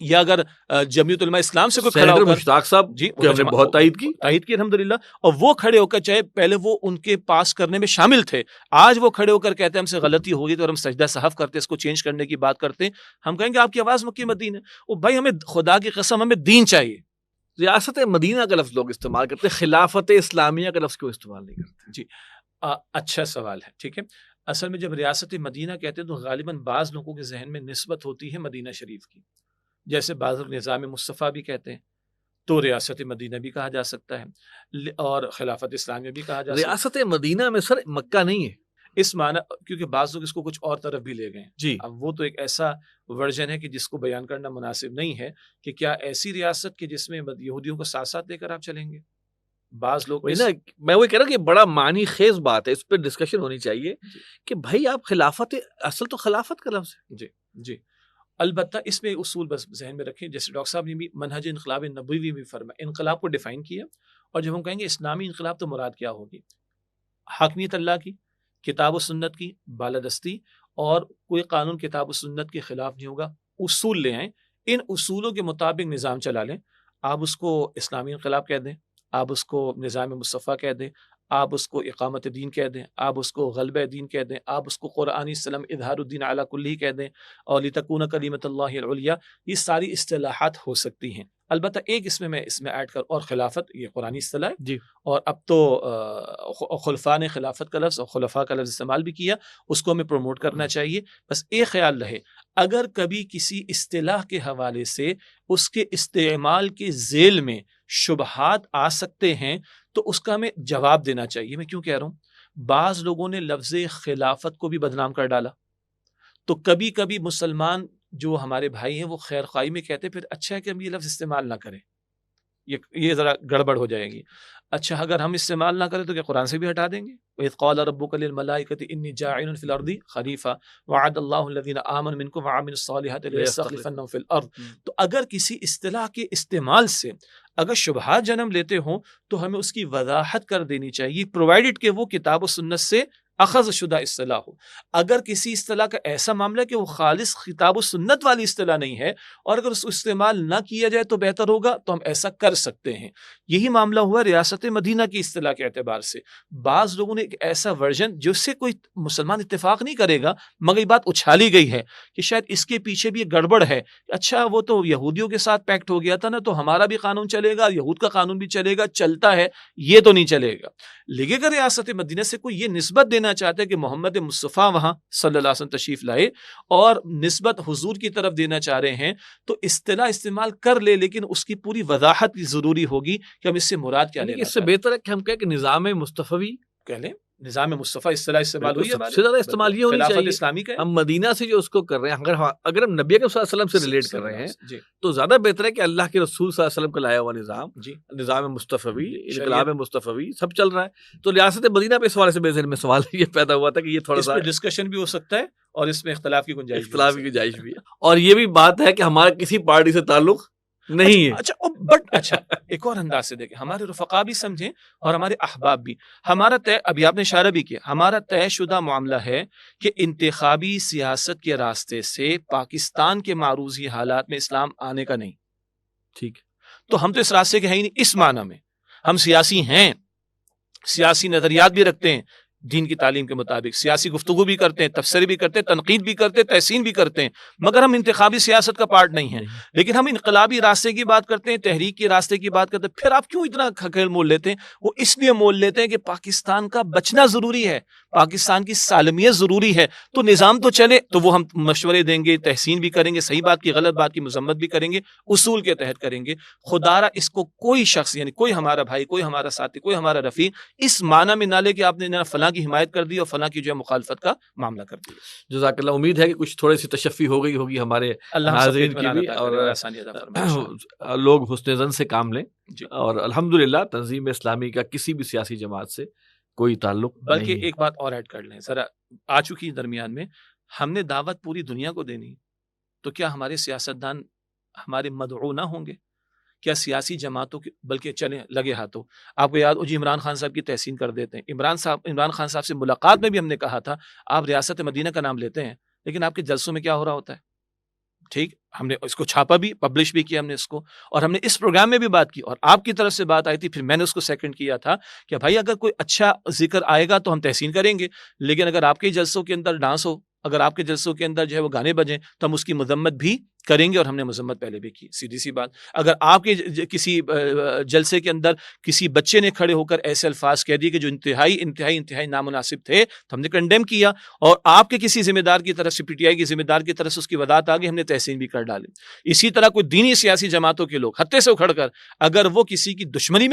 یا اگر جمعیت علماء اسلام سے کوئی کھڑا ہو کر، مشتاق صاحب جی ہم نے بہت تائید کی الحمدللہ، اور وہ کھڑے ہو کر، چاہے پہلے وہ ان کے پاس کرنے میں شامل تھے، آج وہ کھڑے ہو کر کہتے ہیں ہم سے غلطی ہو گئی تو ہم سجدہ صحف کرتے، اس کو چینج کرنے کی بات کرتے، ہم کہیں گے آپ کی آواز مکی مدین ہے۔ او بھائی، ہمیں خدا کی قسم ہمیں دین چاہیے۔ ریاست مدینہ کا لفظ لوگ استعمال کرتے، خلافت اسلامیہ کا لفظ کیوں استعمال نہیں کرتے؟ جی اچھا سوال ہے، ٹھیک ہے۔ اصل میں جب ریاست مدینہ کہتے ہیں تو غالباً بعض لوگوں کے ذہن میں نسبت ہوتی ہے مدینہ شریف کی، جیسے بعض لوگ نظام مصطفیٰ بھی کہتے ہیں، تو ریاست مدینہ بھی کہا جا سکتا ہے اور خلافت اسلامیہ بھی کہا جا سکتا ہے۔ ریاست مدینہ میں سر مکہ نہیں ہے اس معنی، کیونکہ بعض لوگ اس کو کچھ اور طرف بھی لے گئے ہیں۔ جی، اب وہ تو ایک ایسا ورژن ہے کہ جس کو بیان کرنا مناسب نہیں ہے کہ کیا ایسی ریاست کہ جس میں یہودیوں کو ساتھ ساتھ لے کر آپ چلیں گے۔ بعض لوگ میں وہی کہہ رہا ہوں کہ بڑا معنی خیز بات ہے، اس پہ ڈسکشن ہونی چاہیے کہ بھائی آپ خلافت، اصل تو خلافت کا لفظ ہے۔ جی البتہ اس میں اصول بس ذہن میں رکھیں، جیسے ڈاکٹر صاحب نے بھی منہج انقلاب نبوی بھی فرمایا، انقلاب کو ڈیفائن کیا، اور جب ہم کہیں گے اسلامی انقلاب تو مراد کیا ہوگی؟ حاکمیت اللہ کی، کتاب و سنت کی بالادستی، اور کوئی قانون کتاب و سنت کے خلاف نہیں ہوگا، اصول لے آئیں، ان اصولوں کے مطابق نظام چلا لیں۔ آپ اس کو اسلامی انقلاب کہہ دیں، آپ اس کو نظام مصطفیٰ کہہ دیں، آپ اس کو اقامت دین کہہ دیں، آپ اس کو غلبہ دین کہہ دیں، آپ اس کو قرآنی سلم اظہار الدین علی کلی کہہ دیں، اور لتکون کلمۃ اللہ العلیٰ، یہ ساری اصطلاحات ہو سکتی ہیں۔ البتہ ایک اس میں ایڈ کر، اور خلافت یہ قرآنی اصطلاح ہے جی، اور اب تو خلفاء نے خلافت کا لفظ اور خلفاء کا لفظ استعمال بھی کیا، اس کو ہمیں پروموٹ کرنا چاہیے۔ بس ایک خیال رہے، اگر کبھی کسی اصطلاح کے حوالے سے اس کے استعمال کے ذیل میں شبہات آ سکتے ہیں تو اس کا ہمیں جواب دینا چاہیے۔ میں کیوں کہہ رہا ہوں؟ بعض لوگوں نے لفظ خلافت کو بھی بدنام کر ڈالا، تو کبھی کبھی مسلمان جو ہمارے بھائی ہیں وہ خیر خواہی میں کہتے پھر اچھا ہے کہ ہم یہ لفظ استعمال نہ کریں، یہ ذرا گڑبڑ ہو جائے گی۔ اچھا اگر ہم استعمال نہ کریں تو کیا قرآن سے بھی ہٹا دیں گے؟ وَإِذْ قَالَ رَبُّكَ لِلْمَلَائِكَةِ إِنِّي جَاعِلٌ فِي الْأَرْضِ خَلِيفَةً وَعَدَ اللَّهُ الَّذِينَ آمَنُوا مِنكُمْ وَعَمِلُوا الصَّالِحَاتِ لَيَسْتَخْلِفَنَّهُمْ فِي الْأَرْضِ۔ تو اگر کسی اصطلاح کے استعمال سے اگر شبہات جنم لیتے ہوں تو ہمیں اس کی وضاحت کر دینی چاہیے، پرووائڈڈ کہ وہ کتاب و سنت سے اخذ شدہ اصطلاح ہو. اگر کسی اصطلاح کا ایسا معاملہ کہ وہ خالص کتاب و سنت والی اصطلاح نہیں ہے اور اگر اس کو استعمال نہ کیا جائے تو بہتر ہوگا تو ہم ایسا کر سکتے ہیں. یہی معاملہ ہوا ریاست مدینہ کی اصطلاح کے اعتبار سے. بعض لوگوں نے ایک ایسا ورژن جس سے کوئی مسلمان اتفاق نہیں کرے گا مگر یہ بات اچھالی گئی ہے کہ شاید اس کے پیچھے بھی ایک گڑبڑ ہے. اچھا وہ تو یہودیوں کے ساتھ پیکٹ ہو گیا تھا نا, تو ہمارا بھی قانون چلے گا, یہود کا قانون بھی چلے گا, چلتا ہے, یہ تو نہیں چلے گا. لیکن اگر ریاست مدینہ سے کوئی یہ نسبت دینا چاہتے ہیں کہ محمد مصطفیٰ وہاں صلی اللہ علیہ وسلم تشریف لائے اور نسبت حضور کی طرف دینا چاہ رہے ہیں تو اصطلاح استعمال کر لے, لیکن اس کی پوری وضاحت بھی ضروری ہوگی کہ ہم اس سے مراد کیا لینا. اس سے بہتر ہے کہ ہم کہیں کہ نظام مصطفی کہہ لیں, نظام مصطفیٰ اصطلاح استعمال ہوئی ہے, سب سے زیادہ استعمال یہ ہونی چاہیے. اسلامی کا ہم مدینہ سے جو اس کو کر رہے ہیں, اگر ہم نبی اکرم صلی اللہ علیہ وسلم سے ریلیٹ کر رہے ہیں تو زیادہ بہتر ہے کہ اللہ کے رسول صلی اللہ علیہ وسلم کا لایا ہوا نظام, نظام مصطفی, انقلاب مصطفی سب چل رہا ہے. تو ریاست مدینہ پہ اس حوالے سے میرے ذہن میں سوال یہ پیدا ہوا تھا کہ یہ تھوڑا سا ڈسکشن بھی ہو سکتا ہے اور اس میں اختلاف کی گنجائش بھی ہے. اور یہ بھی بات ہے کہ ہمارا کسی پارٹی سے تعلق نہیں ہے. اچھا ایک اور انداز سے دیکھیں, ہمارے رفقا بھی سمجھیں اور ہمارے احباب بھی. ہمارا طے, ابھی آپ نے اشارہ بھی کیا, ہمارا طے شدہ معاملہ ہے کہ انتخابی سیاست کے راستے سے پاکستان کے معروضی حالات میں اسلام آنے کا نہیں. ٹھیک, تو ہم تو اس راستے کے ہیں ہی نہیں. اس معنی میں ہم سیاسی ہیں, سیاسی نظریات بھی رکھتے ہیں, دین کی تعلیم کے مطابق سیاسی گفتگو بھی کرتے ہیں, تبصرے بھی کرتے ہیں, تنقید بھی کرتے ہیں, تحسین بھی کرتے ہیں, مگر ہم انتخابی سیاست کا پارٹ نہیں ہیں. لیکن ہم انقلابی راستے کی بات کرتے ہیں, تحریک کے راستے کی بات کرتے ہیں. پھر آپ کیوں اتنا کھکھیل مول لیتے ہیں؟ وہ اس لیے مول لیتے ہیں کہ پاکستان کا بچنا ضروری ہے, پاکستان کی سالمیت ضروری ہے. تو نظام تو چلے تو وہ ہم مشورے دیں گے, تحسین بھی کریں گے, صحیح بات کی غلط بات کی مذمت بھی کریں گے, اصول کے تحت کریں گے. خدا را اس کو کوئی شخص, یعنی کوئی ہمارا بھائی, کوئی ہمارا ساتھی, کوئی ہمارا رفیق اس معنی میں نہ لے کہ آپ نے فلاں کی حمایت کر دی اور فلاں کی جو ہے مخالفت کا معاملہ کر دیا. جزاک اللہ. امید ہے کہ کچھ تھوڑی سی تشفی ہو گئی ہوگی ہمارے ناظرین کی بھی, اور لوگ حسن ظن سے کام لیں. اور الحمدللہ تنظیم اسلامی کا کسی بھی سیاسی جماعت سے کوئی تعلق نہیں. بلکہ ایک بات اور ایڈ کر لیں ذرا, آ چکی درمیان میں, ہم نے دعوت پوری دنیا کو دینی, تو کیا ہمارے سیاستدان ہمارے مدعو نہ ہوں گے؟ کیا سیاسی جماعتوں کی, بلکہ چلیں لگے ہاتھوں. آپ کو یاد ہو جی, عمران خان صاحب کی تحسین کر دیتے ہیں. عمران خان صاحب سے ملاقات میں بھی ہم نے کہا تھا آپ ریاست مدینہ کا نام لیتے ہیں, لیکن آپ کے جلسوں میں کیا ہو رہا ہوتا ہے؟ ٹھیک, ہم نے اس کو چھاپا بھی, پبلش بھی کیا ہم نے اس کو, اور ہم نے اس پروگرام میں بھی بات کی, اور آپ کی طرف سے بات آئی تھی, پھر میں نے اس کو سیکنڈ کیا تھا کہ بھائی اگر کوئی اچھا ذکر آئے گا تو ہم تحسین کریں گے, لیکن اگر آپ کے جلسوں کے اندر ڈانس ہو, اگر آپ کے جلسوں کے اندر جو ہے وہ گانے بجیں تو ہم اس کی مذمت بھی کریں گے, اور ہم نے مذمت پہلے بھی کی. سیدھی سی بات, اگر آپ کے کسی جلسے کے اندر کسی بچے نے کھڑے ہو کر ایسے الفاظ کہہ دیے کہ جو انتہائی نامناسب تھے تو ہم نے کنڈیم کیا, اور آپ کے کسی ذمہ دار کی طرف سے, پی ٹی آئی کی ذمہ دار کی طرف سے اس کی وضاحت آ گئی, ہم نے تحسین بھی کر ڈالی. اسی طرح کوئی دینی سیاسی جماعتوں کے لوگ ہتے سے اکھڑ کر اگر وہ کسی کی دشمنی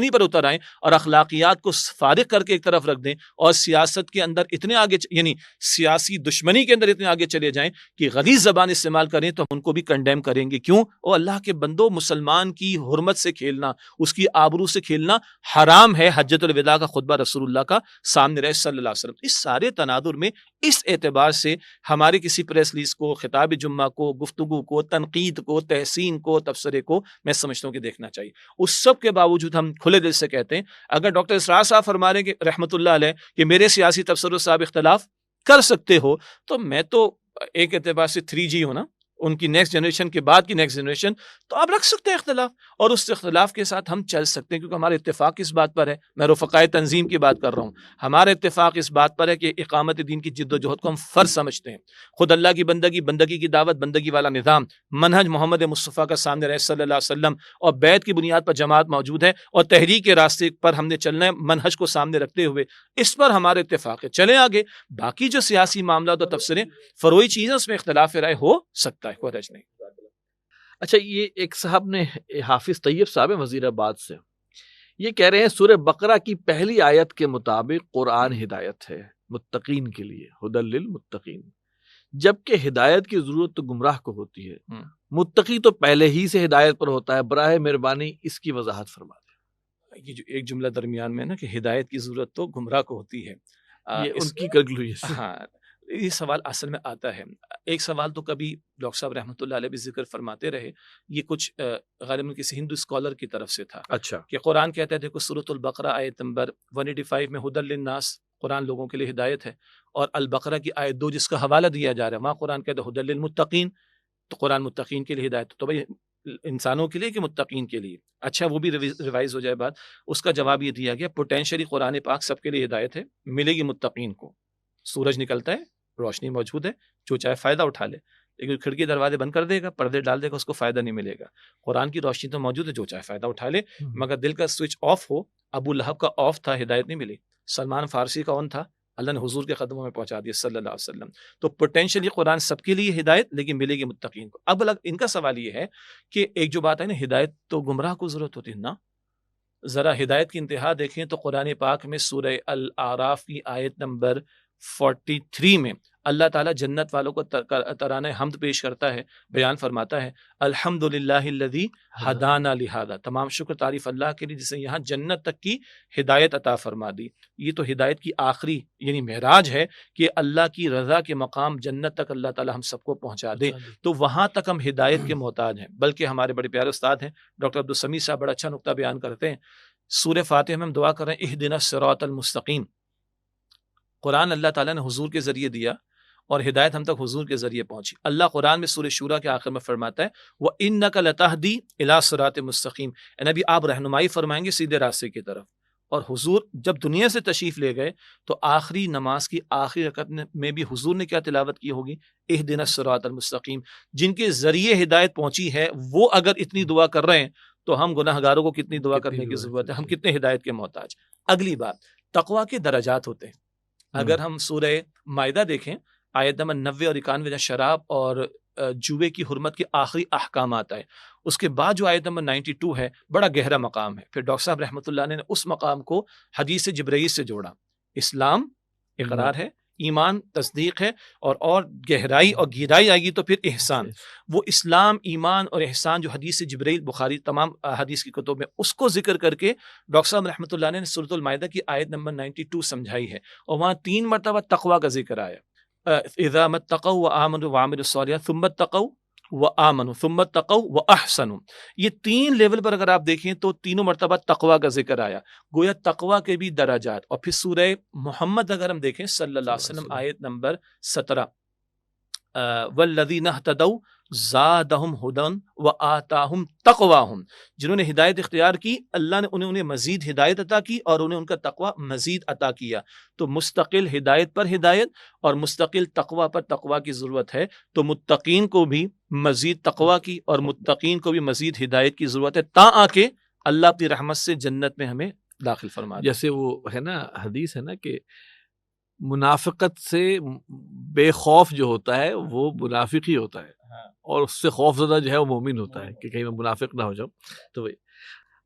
پر اتر آئیں اور اخلاقیات کو فارغ کر کے ایک طرف رکھ دیں اور سیاست کے اندر اتنے آگے, یعنی سیاسی دشمنی کے اندر اتنے آگے چلے جائیں کہ غلیظ زبان استعمال کریں, تو ہم ان کو بھی کنڈیم کریں گے. کیوں؟ او اللہ کے بندو, مسلمان کی حرمت سے کھیلنا, اس کی آبرو سے کھیلنا حرام ہے. حجۃ الوداع کا خطبہ رسول اللہ کا سامنے رہے صلی اللہ علیہ وسلم. اس سارے تناظر میں اس اعتبار سے ہمارے کسی پریس ریلیز کو, خطاب جمعہ کو, گفتگو کو, تنقید کو, تحسین کو, تبصرے کو میں سمجھتا ہوں کہ دیکھنا چاہیے. اس سب کے باوجود ہم کھلے دل سے کہتے ہیں اگر ڈاکٹر اسرار صاحب فرما رہے ہیں کہ رحمت اللہ علیہ کہ میرے سیاسی تبصروں سے آپ اختلاف کر سکتے ہو, تو میں تو ایک اعتبار سے 3G ہوں نا, ان کی نیکسٹ جنریشن کے بعد کی نیکسٹ جنریشن, تو آپ رکھ سکتے ہیں اختلاف, اور اس اختلاف کے ساتھ ہم چل سکتے ہیں, کیونکہ ہمارا اتفاق اس بات پر ہے, میں رفقائے تنظیم کی بات کر رہا ہوں, ہمارا اتفاق اس بات پر ہے کہ اقامت دین کی جد و جہد کو ہم فرض سمجھتے ہیں. خود اللہ کی بندگی کی دعوت, بندگی والا نظام, منہج محمد مصطفیٰ کا سامنے رہے صلی اللہ علیہ وسلم, اور بیعت کی بنیاد پر جماعت موجود ہے, اور تحریک کے راستے پر ہم نے چلنا ہے منہج کو سامنے رکھتے ہوئے, اس پر ہمارے اتفاق ہے. چلیں آگے, باقی جو سیاسی معاملات اور تبصرے فروئی چیزیں اس میں اختلاف رائے ہو سکتا ہے, کوئی حرج نہیں. اچھا, یہ ایک صاحب نے, حافظ طیب صاحب وزیر آباد سے, یہ کہہ رہے ہیں سورہ بقرہ کی پہلی آیت کے مطابق قرآن ہدایت ہے متقین کے لیے, ہدی للمتقین, جبکہ ہدایت کی ضرورت تو گمراہ کو ہوتی ہے, متقی تو پہلے ہی سے ہدایت پر ہوتا ہے. براہ مہربانی اس کی وضاحت فرما دیں. یہ جو ایک جملہ درمیان میں نا کہ ہدایت کی ضرورت تو گمراہ کو ہوتی ہے, یہ ان کی کنکلوژن. ہاں, یہ سوال اصل میں آتا ہے. ایک سوال تو کبھی ڈاکٹر صاحب رحمۃ اللہ علیہ بھی ذکر فرماتے رہے, یہ کچھ غالباً کسی ہندو اسکالر کی طرف سے تھا. اچھا, کہ قرآن کہتا ہے, دیکھو سورۃ البقرہ آیت نمبر 185 میں ہدی للناس, قرآن لوگوں کے لیے ہدایت ہے، اور البقرہ کی آیت 2 جس کا حوالہ دیا جا رہا ہے وہاں قرآن کہتا ہے ہدی للمتقین، تو قرآن متقین کے لیے ہدایت، تو بھائی انسانوں کے لیے کہ متقین کے لیے؟ اچھا وہ بھی ریوائز ہو جائے بات، اس کا جواب یہ دیا گیا پوٹینشلی قرآن پاک سب کے لیے ہدایت ہے، ملے گی متقین کو، سورج نکلتا ہے، روشنی موجود ہے، جو چاہے فائدہ اٹھا لے، لیکن کھڑکی دروازے بند کر دے گا، پردے ڈال دے گا، اس کو فائدہ نہیں ملے گا۔ قرآن کی روشنی تو موجود ہے، جو چاہے فائدہ اٹھا لے، مگر دل کا سوئچ آف ہو، ابو لہب کا آف تھا، ہدایت نہیں ملی، سلمان فارسی کا آن تھا، اللہ نے حضور کے قدموں میں پہنچا دیا صلی اللہ علیہ وسلم۔ تو پوٹینشلی قرآن سب کے لیے ہدایت، لیکن ملے گی متقین کو۔ اب ان کا سوال یہ ہے کہ ایک جو بات ہے نا ہدایت تو گمراہ کو ضرورت ہوتی ہے نا، ذرا ہدایت کی انتہا دیکھیں تو قرآن پاک میں سورہ الاعراف کی آیت نمبر 43 میں اللہ تعالیٰ جنت والوں کو ترانہ حمد پیش کرتا ہے، بیان فرماتا ہے الحمدللہ الذی ہدانا لہذا، تمام شکر تعریف اللہ کے لیے جس نے یہاں جنت تک کی ہدایت عطا فرما دی۔ یہ تو ہدایت کی آخری یعنی معراج ہے کہ اللہ کی رضا کے مقام جنت تک اللہ تعالیٰ ہم سب کو پہنچا دے، تو وہاں تک ہم ہدایت کے محتاج ہیں۔ بلکہ ہمارے بڑے پیارے استاد ہیں ڈاکٹر عبدالسمیع صاحب بڑا اچھا نقطہ بیان کرتے ہیں، سورہ فاتحہ میں ہم دعا کر رہے ہیں اہدنا الصراط المستقیم، قرآن اللہ تعالیٰ نے حضور کے ذریعے دیا اور ہدایت ہم تک حضور کے ذریعے پہنچی۔ اللہ قرآن میں سورہ شورا کے آخر میں فرماتا ہے وَإِنَّكَ لَتَهْدِي إِلَىٰ صِرَاطٍ مُسْتَقِيمٍ، اے نبی آپ رہنمائی فرمائیں گے سیدھے راستے کی طرف۔ اور حضور جب دنیا سے تشریف لے گئے تو آخری نماز کی آخری رکعت میں بھی حضور نے کیا تلاوت کی ہوگی؟ اہدنا الصراط المستقیم۔ جن کے ذریعے ہدایت پہنچی ہے وہ اگر اتنی دعا کر رہے ہیں تو ہم گناہ گاروں کو کتنی دعا کرنے کی ضرورت ہے، ہم کتنے ہدایت کے محتاج۔ اگلی بات، تقویٰ کے درجات ہوتے ہیں۔ اگر ہم سورہ مائدہ دیکھیں آیت نمبر 90 اور 91 جہاں شراب اور جوے کی حرمت کے آخری احکامات آئے، اس کے بعد جو آیت نمبر 92 ہے بڑا گہرا مقام ہے۔ پھر ڈاکٹر صاحب رحمۃ اللہ نے اس مقام کو حدیث جبرائیل سے جوڑا، اسلام اقرار ہے، ایمان تصدیق ہے، اور گہرائی اور گہرائی آئے گی تو پھر احسان۔ وہ اسلام، ایمان اور احسان جو حدیث جبرائیل بخاری تمام حدیث کی کتب میں اس کو ذکر کر کے ڈاکٹر صاحب رحمۃ اللہ نے سورۃ المائدہ کی آیت نمبر 92 سمجھائی ہے، اور وہاں 3 مرتبہ تقویٰ کا ذکر آیا، اذا متقوا وآمنوا وعملوا الصالحات ثم اتقوا وآمنوا ثم اتقوا واحسنوا۔ یہ 3 لیول پر اگر آپ دیکھیں تو تینوں مرتبہ تقویٰ کا ذکر آیا، گویا تقویٰ کے بھی درجات۔ اور پھر سورہ محمد اگر ہم دیکھیں صلی اللہ علیہ وسلم آیت نمبر 17 والذین اہتدوا زادہم ھدی وآتاہم تقواہم، جنہوں نے ہدایت اختیار کی اللہ نے انہیں مزید ہدایت عطا کی اور انہیں ان کا تقوی مزید عطا کیا۔ تو مستقل ہدایت پر ہدایت اور مستقل تقوی پر تقوی کی ضرورت ہے، تو متقین کو بھی مزید تقوی کی اور متقین کو بھی مزید ہدایت کی ضرورت ہے، تا آ کے اللہ اپنی رحمت سے جنت میں ہمیں داخل فرما دے۔ جیسے وہ ہے نا حدیث ہے نا کہ منافقت سے بے خوف جو ہوتا ہے وہ منافق ہی ہوتا ہے، اور اس سے خوف زدہ جو ہے وہ مومن ہوتا ہے کہ کہیں میں منافق نہ ہو جاؤں۔ تو وہی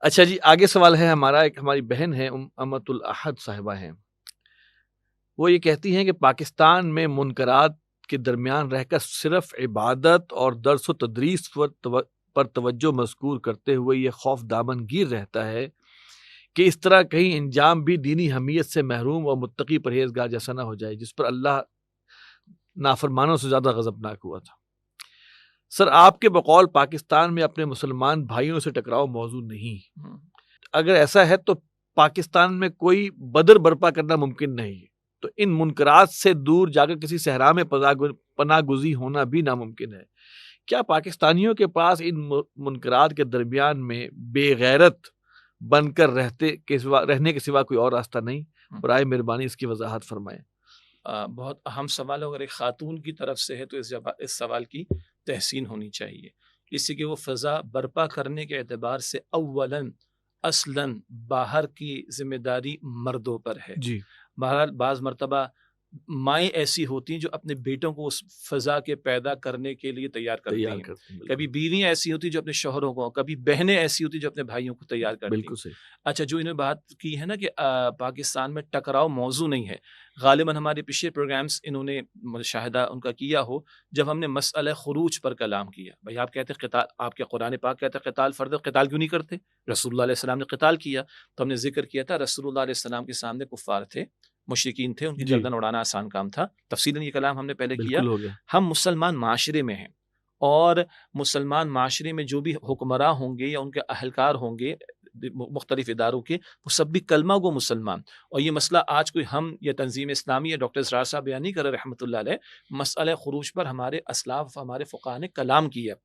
اچھا جی، آگے سوال ہے ہمارا، ایک ہماری بہن ہے امت الاحد صاحبہ ہیں، وہ یہ کہتی ہیں کہ پاکستان میں منکرات کے درمیان رہ کر صرف عبادت اور درس و تدریس پر توجہ مذکور کرتے ہوئے یہ خوف دامن گیر رہتا ہے کہ اس طرح کہیں انجام بھی دینی حمیت سے محروم اور متقی پرہیزگار جیسا نہ ہو جائے، جس پر اللہ نافرمانوں سے زیادہ غضبناک ہوا تھا۔ سر، آپ کے بقول پاکستان میں اپنے مسلمان بھائیوں سے ٹکراؤ موضوع نہیں، اگر ایسا ہے تو پاکستان میں کوئی بدر برپا کرنا ممکن نہیں، تو ان منکرات سے دور جا کر کسی صحرا میں پناہ گزی ہونا بھی ناممکن ہے۔ کیا پاکستانیوں کے پاس ان منکرات کے درمیان میں بے غیرت بن کر رہنے کے سوا کوئی اور راستہ نہیں؟ برائے مہربانی اس کی وضاحت فرمائیں۔ بہت اہم سوال اگر ایک خاتون کی طرف سے ہے تو اس سوال کی تحسین ہونی چاہیے، اس سے کہ وہ فضا برپا کرنے کے اعتبار سے اولاً اصلاً باہر کی ذمہ داری مردوں پر ہے۔ جی، بہرحال بعض مرتبہ مائیں ایسی ہوتی ہیں جو اپنے بیٹوں کو اس فضا کے پیدا کرنے کے لیے تیار کرتی ہیں، کبھی بیویاں ایسی ہوتی جو اپنے شوہروں کو، کبھی بہنیں ایسی ہوتی جو اپنے بھائیوں کو تیار کرتی ہیں۔ بالکل صحیح۔ اچھا، جو انہوں نے بات کی ہے نا کہ پاکستان میں ٹکراؤ موضوع نہیں ہے، غالباً ہمارے پچھلے پروگرامز انہوں نے مشاہدہ ان کا کیا ہو جب ہم نے مسئلہ خروج پر کلام کیا۔ بھائی آپ کہتے ہیں قتال، آپ کے قرآن پاک کہتے ہیں قتال فرض ہے، قتال کیوں نہیں کرتے؟ رسول اللہ علیہ السلام نے قتال کیا، تو ہم نے ذکر کیا تھا رسول اللہ علیہ السلام کے سامنے کفار تھے، مشرکین تھے، ان کی گردن اڑانا آسان کام تھا، تفصیلاً یہ کلام ہم نے پہلے کیا۔ ہم مسلمان معاشرے میں ہیں، اور مسلمان معاشرے میں جو بھی حکمراں ہوں گے یا ان کے اہلکار ہوں گے مختلف اداروں کے، وہ سب بھی کلمہ گو مسلمان. اور یہ مسئلہ آج کوئی ہم یا تنظیم اسلامی یا ڈاکٹر اسرار صاحب بیان نہیں کر رہے رحمۃ اللہ علیہ. مسئلہ خروج پر ہمارے اسلاف، ہمارے فقہاء نے کلام کیا.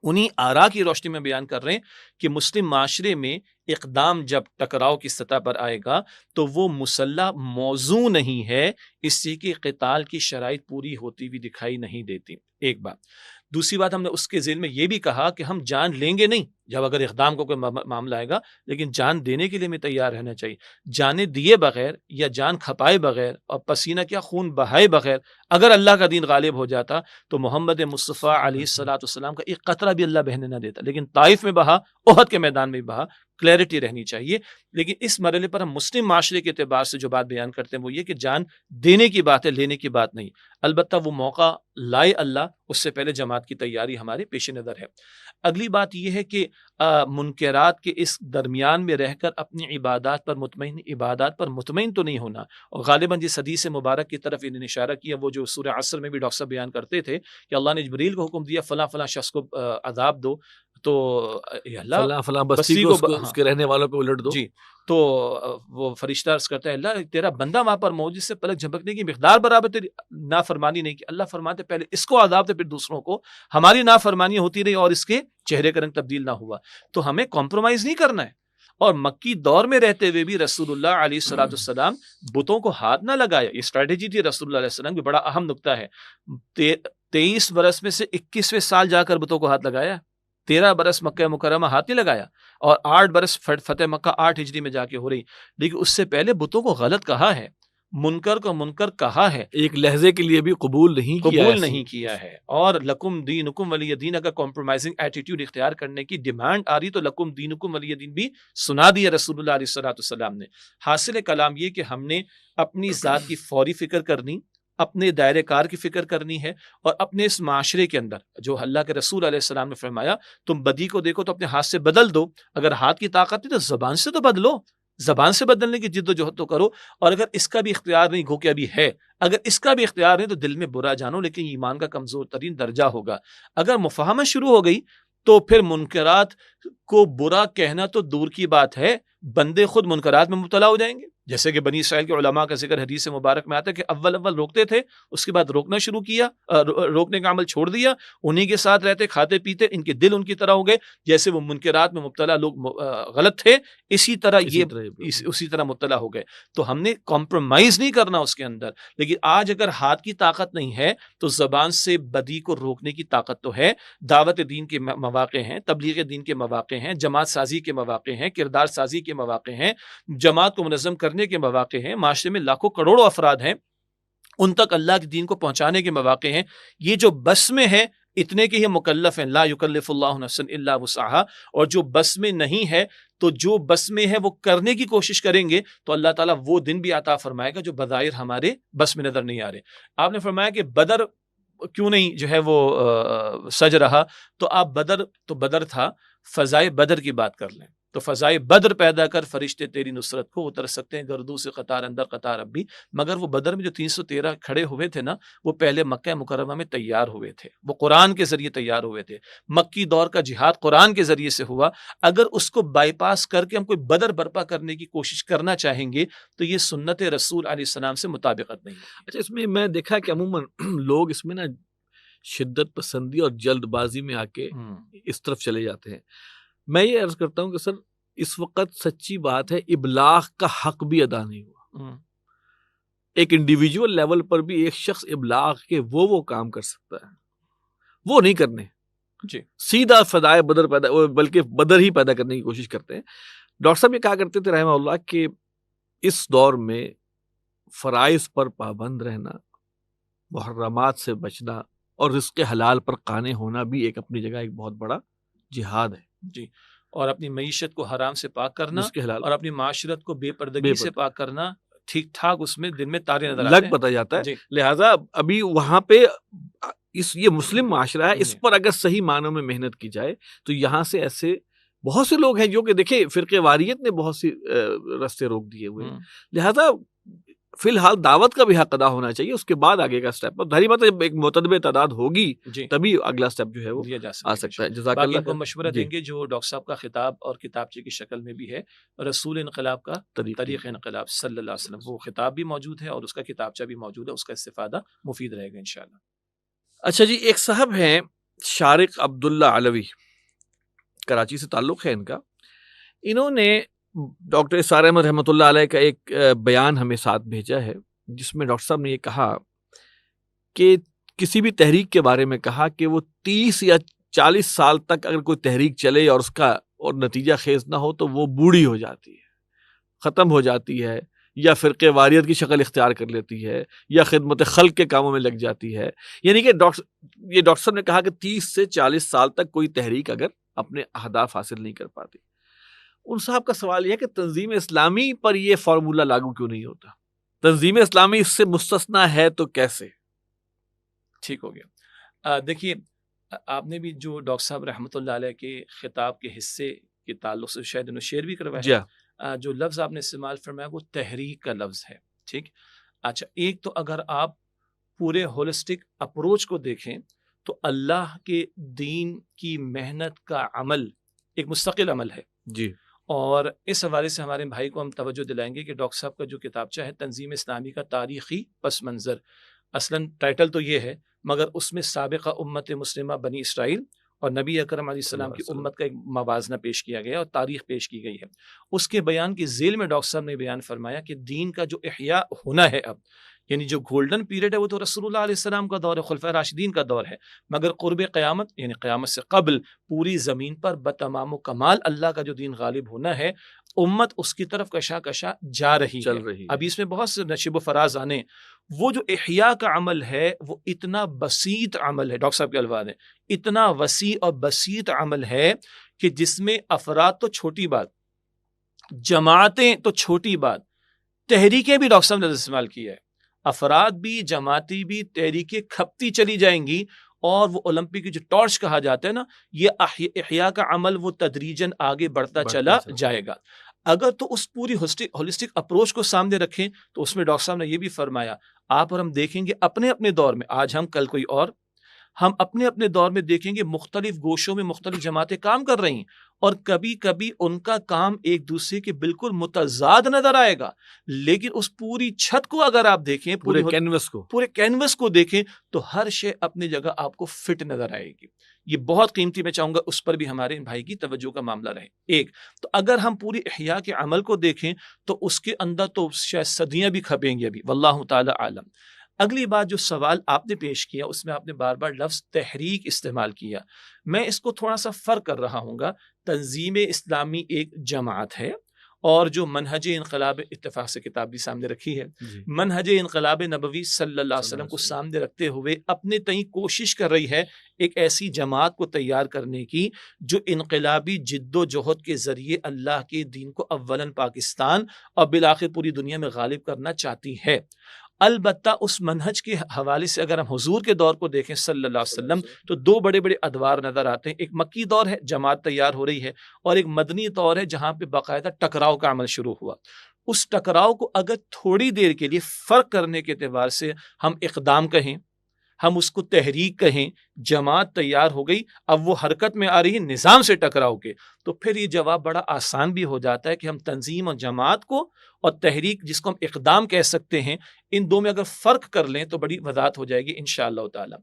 انہی آراء کی روشنی میں بیان کر رہے ہیں کہ مسلم معاشرے میں اقدام جب ٹکراؤ کی سطح پر آئے گا تو وہ مسلح موضوع نہیں ہے، اس سے کہ قتال کی شرائط پوری ہوتی ہوئی دکھائی نہیں دیتی. ایک بات. دوسری بات، ہم نے اس کے ذیل میں یہ بھی کہا کہ ہم جان لیں گے نہیں جب اگر اقدام کو کوئی معاملہ آئے گا، لیکن جان دینے کے لیے ہمیں تیار رہنا چاہیے. جانیں دیے بغیر یا جان کھپائے بغیر اور پسینہ کیا خون بہائے بغیر اگر اللہ کا دین غالب ہو جاتا تو محمد مصطفیٰ علیہ الصلوۃ والسلام کا ایک قطرہ بھی اللہ بہنے نہ دیتا. لیکن طائف میں بہا، احد کے میدان میں بہا. کلیئرٹی رہنی چاہیے. لیکن اس مرحلے پر ہم مسلم معاشرے کے اعتبار سے جو بات بیان کرتے ہیں وہ یہ کہ جان دینے کی بات ہے، لینے کی بات نہیں. البتہ وہ موقع لائے اللہ، اس سے پہلے جماعت کی تیاری ہمارے پیش نظر ہے. اگلی بات یہ ہے کہ منکرات کے اس درمیان میں رہ کر اپنی عبادات پر مطمئن تو نہیں ہونا. اور غالباً جس حدیث مبارک کی طرف انہوں نے اشارہ کیا، وہ جو سورہ عصر میں بھی ڈاکٹر صاحب بیان کرتے تھے کہ اللہ نے جبریل کو حکم دیا فلاں فلاں شخص کو عذاب دو، تو اللہ فلاں بستی کو اس کے رہنے والوں کو الٹ دو. جی. تو وہ فرشتہ عرض کرتا ہے اللہ تیرا بندہ وہاں پر موجود سے پلک جھپکنے کی مقدار برابر تیری نافرمانی نہیں کی. اللہ فرماتے پہلے اس کو عذاب دے پھر دوسروں کو. ہماری نافرمانی ہوتی رہی اور اس کے چہرے کا رنگ تبدیل نہ ہوا. تو ہمیں کمپرومائز نہیں کرنا ہے. اور مکی دور میں رہتے ہوئے بھی رسول اللہ علیہ الصلوۃ والسلام بتوں کو ہاتھ نہ لگایا. یہ اسٹریٹجی تھی رسول اللہ علیہ السلام کی، بڑا اہم نقطہ ہے. 23 برس میں سے 21ویں سال جا کر بتوں کو ہاتھ لگایا. 13 برس مکہ مکرمہ ہاتھ نہیں لگایا، اور 8 برس فتح مکہ 8 ہجری میں جا کے ہو رہی. لیکن اس سے پہلے بتوں کو غلط کہا ہے، منکر کو منکر کہا ہے، ایک لہجے کے لیے بھی قبول نہیں کیا ہے. اور لکم دینکم ولی دین، اگر کمپرومائزنگ ایٹیٹیوڈ اختیار کرنے کی ڈیمانڈ آ رہی تو لکم دینکم ولی دین بھی سنا دیا رسول اللہ علیہ السلام نے. حاصل کلام یہ کہ ہم نے اپنی ذات کی فوری فکر کرنی، اپنے دائرے کار کی فکر کرنی ہے، اور اپنے اس معاشرے کے اندر جو اللہ کے رسول علیہ السلام نے فرمایا تم بدی کو دیکھو تو اپنے ہاتھ سے بدل دو. اگر ہاتھ کی طاقت نہیں تو زبان سے تو بدلو، زبان سے بدلنے کی جد و جہد تو کرو. اور اگر اس کا بھی اختیار نہیں، گو کہ ابھی ہے، اگر اس کا بھی اختیار نہیں تو دل میں برا جانو، لیکن ایمان کا کمزور ترین درجہ ہوگا. اگر مفاہمت شروع ہو گئی تو پھر منکرات کو برا کہنا تو دور کی بات ہے، بندے خود منکرات میں مبتلا ہو جائیں گے. جیسے کہ بنی اسرائیل کے علماء کا ذکر حدیث مبارک میں آتا ہے کہ اول روکتے تھے، اس کے بعد روکنا شروع کیا، روکنے کا عمل چھوڑ دیا، انہی کے ساتھ رہتے کھاتے پیتے، ان کے دل ان کی طرح ہو گئے. جیسے وہ منکرات میں مبتلا لوگ غلط تھے، اسی طرح مبتلا ہو گئے. تو ہم نے کمپرومائز نہیں کرنا اس کے اندر. لیکن آج اگر ہاتھ کی طاقت نہیں ہے تو زبان سے بدی کو روکنے کی طاقت تو ہے. دعوت دین کے مواقع ہیں، تبلیغ دین کے مواقع ہیں، جماعت سازی کے مواقع ہیں، کردار سازی کے مواقع ہیں، جماعت کو منظم کرنے کے مواقع ہیں. معاشرے میں لاکھوں کروڑوں افراد ہیں، ان تک اللہ کے دین کو پہنچانے کے مواقع ہیں. یہ جو بس میں ہے اتنے کے ہی مکلف ہیں، لا یکلف اللہ نفسا الا وسعها. اور جو بس میں نہیں ہے تو جو بس میں ہے وہ کرنے کی کوشش کریں گے تو اللہ تعالیٰ وہ دن بھی عطا فرمائے گا جو بظاہر ہمارے بس میں نظر نہیں آ رہے. آپ نے فرمایا کہ بدر کیوں نہیں جو ہے وہ سج رہا، تو آپ بدر تھا، فضائے بدر کی بات کر لیں تو فضائے بدر پیدا کر فرشتے تیری نصرت کو اتر سکتے ہیں گردوں سے قطار اندر قطار اب بھی. مگر وہ بدر میں جو 313 کھڑے ہوئے تھے نا، وہ پہلے مکہ مکرمہ میں تیار ہوئے تھے، وہ قرآن کے ذریعے تیار ہوئے تھے. مکی دور کا جہاد قرآن کے ذریعے سے ہوا. اگر اس کو بائی پاس کر کے ہم کوئی بدر برپا کرنے کی کوشش کرنا چاہیں گے تو یہ سنت رسول علیہ السلام سے مطابقت نہیں. اچھا، اس میں دیکھا کہ عموماً لوگ اس میں نا شدت پسندی اور جلد بازی میں آ کے اس طرف چلے جاتے ہیں. میں یہ عرض کرتا ہوں کہ سر اس وقت سچی بات ہے ابلاغ کا حق بھی ادا نہیں ہوا. ایک انڈیویجول لیول پر بھی ایک شخص ابلاغ کے وہ کام کر سکتا ہے، وہ نہیں کرنے. جی، سیدھا فضائے بدر بلکہ بدر ہی پیدا کرنے کی کوشش کرتے ہیں. ڈاکٹر صاحب یہ کہا کرتے تھے رحمہ اللہ کہ اس دور میں فرائض پر پابند رہنا، محرمات سے بچنا اور رزق حلال پر قانے ہونا بھی ایک اپنی جگہ ایک بہت بڑا جہاد ہے. جی، اور اپنی معیشت کو حرام سے پاک کرنا اور اپنی معاشرت کو بے پردگی سے پاک کرنا، ٹھیک ٹھاک اس میں دن میں تارے نظر لگ پتا جاتا ہے. لہٰذا ابھی وہاں پہ یہ مسلم معاشرہ ہے، اس پر اگر صحیح معنوں میں محنت کی جائے تو یہاں سے ایسے بہت سے لوگ ہیں جو کہ دیکھیں فرقے واریت نے بہت سی رستے روک دیے ہوئے. لہٰذا فی الحال دعوت کا بھی حق ادا ہونا چاہیے، اس کے بعد آگے کا اسٹیپ، ظاہری بات ہے جب ایک متنوع تعداد ہوگی جی تبھی اگلا اسٹیپ جو ہے وہ دیا جا آ سکے سکتا ہے۔ جزاک باقی اللہ ان کو خیر۔ مشورہ جی دیں گے جو ڈاکٹر صاحب کا خطاب اور کتابچے کی شکل میں بھی ہے، رسول انقلاب کا طریق انقلاب صلی اللہ علیہ وسلم، وہ خطاب بھی موجود ہے اور اس کا کتابچہ بھی موجود ہے، اس کا استفادہ مفید رہے گا انشاءاللہ۔ اچھا جی، ایک صاحب ہیں شارق عبداللہ علوی، کراچی سے تعلق ہے ان کا، انہوں نے ڈاکٹر اسرار احمد رحمۃ اللہ علیہ کا ایک بیان ہمیں ساتھ بھیجا ہے، جس میں ڈاکٹر صاحب نے یہ کہا کہ کسی بھی تحریک کے بارے میں کہا کہ وہ 30 یا 40 سال تک اگر کوئی تحریک چلے اور اس کا اور نتیجہ خیز نہ ہو تو وہ بوڑھی ہو جاتی ہے، ختم ہو جاتی ہے، یا فرقے واریت کی شکل اختیار کر لیتی ہے، یا خدمت خلق کے کاموں میں لگ جاتی ہے۔ یعنی کہ یہ ڈاکٹر صاحب نے کہا کہ 30 سے 40 سال تک کوئی تحریک اگر اپنے اہداف حاصل نہیں کر پاتی۔ ان صاحب کا سوال یہ ہے کہ تنظیم اسلامی پر یہ فارمولہ لاگو کیوں نہیں ہوتا؟ تنظیم اسلامی اس سے مستثنا ہے تو کیسے؟ ٹھیک ہو گیا۔ دیکھیے، آپ نے بھی جو ڈاکٹر صاحب رحمۃ اللہ علیہ کے خطاب کے حصے کے تعلق سے شاید انہوں شیئر بھی کروایا جی ہے، جو لفظ آپ نے استعمال فرمایا وہ تحریک کا لفظ ہے، ٹھیک۔ اچھا، ایک تو اگر آپ پورے ہولسٹک اپروچ کو دیکھیں تو اللہ کے دین کی محنت کا عمل ایک مستقل عمل ہے، جی، اور اس حوالے سے ہمارے بھائی کو ہم توجہ دلائیں گے کہ ڈاکٹر صاحب کا جو کتابچہ ہے تنظیم اسلامی کا تاریخی پس منظر، اصلاً ٹائٹل تو یہ ہے مگر اس میں سابقہ امت مسلمہ بنی اسرائیل اور نبی اکرم علیہ السلام کی امت کا ایک موازنہ پیش کیا گیا اور تاریخ پیش کی گئی ہے۔ اس کے بیان کی ذیل میں ڈاکٹر صاحب نے بیان فرمایا کہ دین کا جو احیاء ہونا ہے اب، یعنی جو گولڈن پیریڈ ہے وہ تو رسول اللہ علیہ السلام کا دور ہے، خلفائے راشدین کا دور ہے، مگر قرب قیامت یعنی قیامت سے قبل پوری زمین پر بتمام و کمال اللہ کا جو دین غالب ہونا ہے، امت اس کی طرف کشا کشا جا رہی ہے۔ ابھی اس میں بہت سے نشیب و فراز آنے، وہ جو احیاء کا عمل ہے وہ اتنا بسیط عمل ہے، ڈاکٹر صاحب کے الفاظ ہیں، اتنا وسیع اور بسیط عمل ہے کہ جس میں افراد تو چھوٹی بات، جماعتیں تو چھوٹی بات، تحریکیں بھی ڈاکٹر صاحب نے استعمال کیا ہے، افراد بھی جماعتی بھی تحریکیں کھپتی چلی جائیں گی، اور وہ اولمپک کی جو ٹارچ کہا جاتا ہے نا، یہ احیاء کا عمل وہ تدریجاً آگے بڑھتا چلا جائے گا۔ اگر تو اس پوری ہولسٹک اپروچ کو سامنے رکھیں تو اس میں ڈاکٹر صاحب نے یہ بھی فرمایا، آپ اور ہم دیکھیں گے اپنے اپنے دور میں، آج ہم کل کوئی اور، ہم اپنے اپنے دور میں دیکھیں گے مختلف گوشوں میں مختلف جماعتیں کام کر رہی ہیں، اور کبھی کبھی ان کا کام ایک دوسرے کے بالکل متضاد نظر آئے گا، لیکن اس پوری چھت کو اگر آپ دیکھیں، پورے کینوس کو دیکھیں تو ہر شے اپنی جگہ آپ کو فٹ نظر آئے گی۔ یہ بہت قیمتی، میں چاہوں گا اس پر بھی ہمارے بھائی کی توجہ کا معاملہ رہے۔ ایک تو اگر ہم پوری احیاء کے عمل کو دیکھیں تو اس کے اندر تو شاید صدیاں بھی کھپیں گی ابھی، واللہ تعالی عالم۔ اگلی بات جو سوال آپ نے پیش کیا اس میں آپ نے بار بار لفظ تحریک استعمال کیا، میں اس کو تھوڑا سا فرق کر رہا ہوں گا۔ تنظیم اسلامی ایک جماعت ہے، اور جو منہج انقلاب اتفاق سے کتاب بھی سامنے رکھی ہے، منہج انقلاب نبوی صلی اللہ علیہ وسلم کو سامنے رکھتے ہوئے اپنے تئیں کوشش کر رہی ہے ایک ایسی جماعت کو تیار کرنے کی جو انقلابی جد و جہد کے ذریعے اللہ کے دین کو اولاً پاکستان اور بالآخر پوری دنیا میں غالب کرنا چاہتی ہے۔ البتہ اس منہج کے حوالے سے اگر ہم حضور کے دور کو دیکھیں صلی اللہ علیہ وسلم تو دو بڑے بڑے ادوار نظر آتے ہیں۔ ایک مکی دور ہے، جماعت تیار ہو رہی ہے، اور ایک مدنی دور ہے جہاں پہ باقاعدہ ٹکراؤ کا عمل شروع ہوا۔ اس ٹکراؤ کو اگر تھوڑی دیر کے لیے فرق کرنے کے اعتبار سے ہم اقدام کہیں، ہم اس کو تحریک کہیں، جماعت تیار ہو گئی، اب وہ حرکت میں آ رہی ہے نظام سے ٹکراؤ کے، تو پھر یہ جواب بڑا آسان بھی ہو جاتا ہے کہ ہم تنظیم اور جماعت کو اور تحریک جس کو ہم اقدام کہہ سکتے ہیں، ان دو میں اگر فرق کر لیں تو بڑی وضاحت ہو جائے گی انشاءاللہ تعالی۔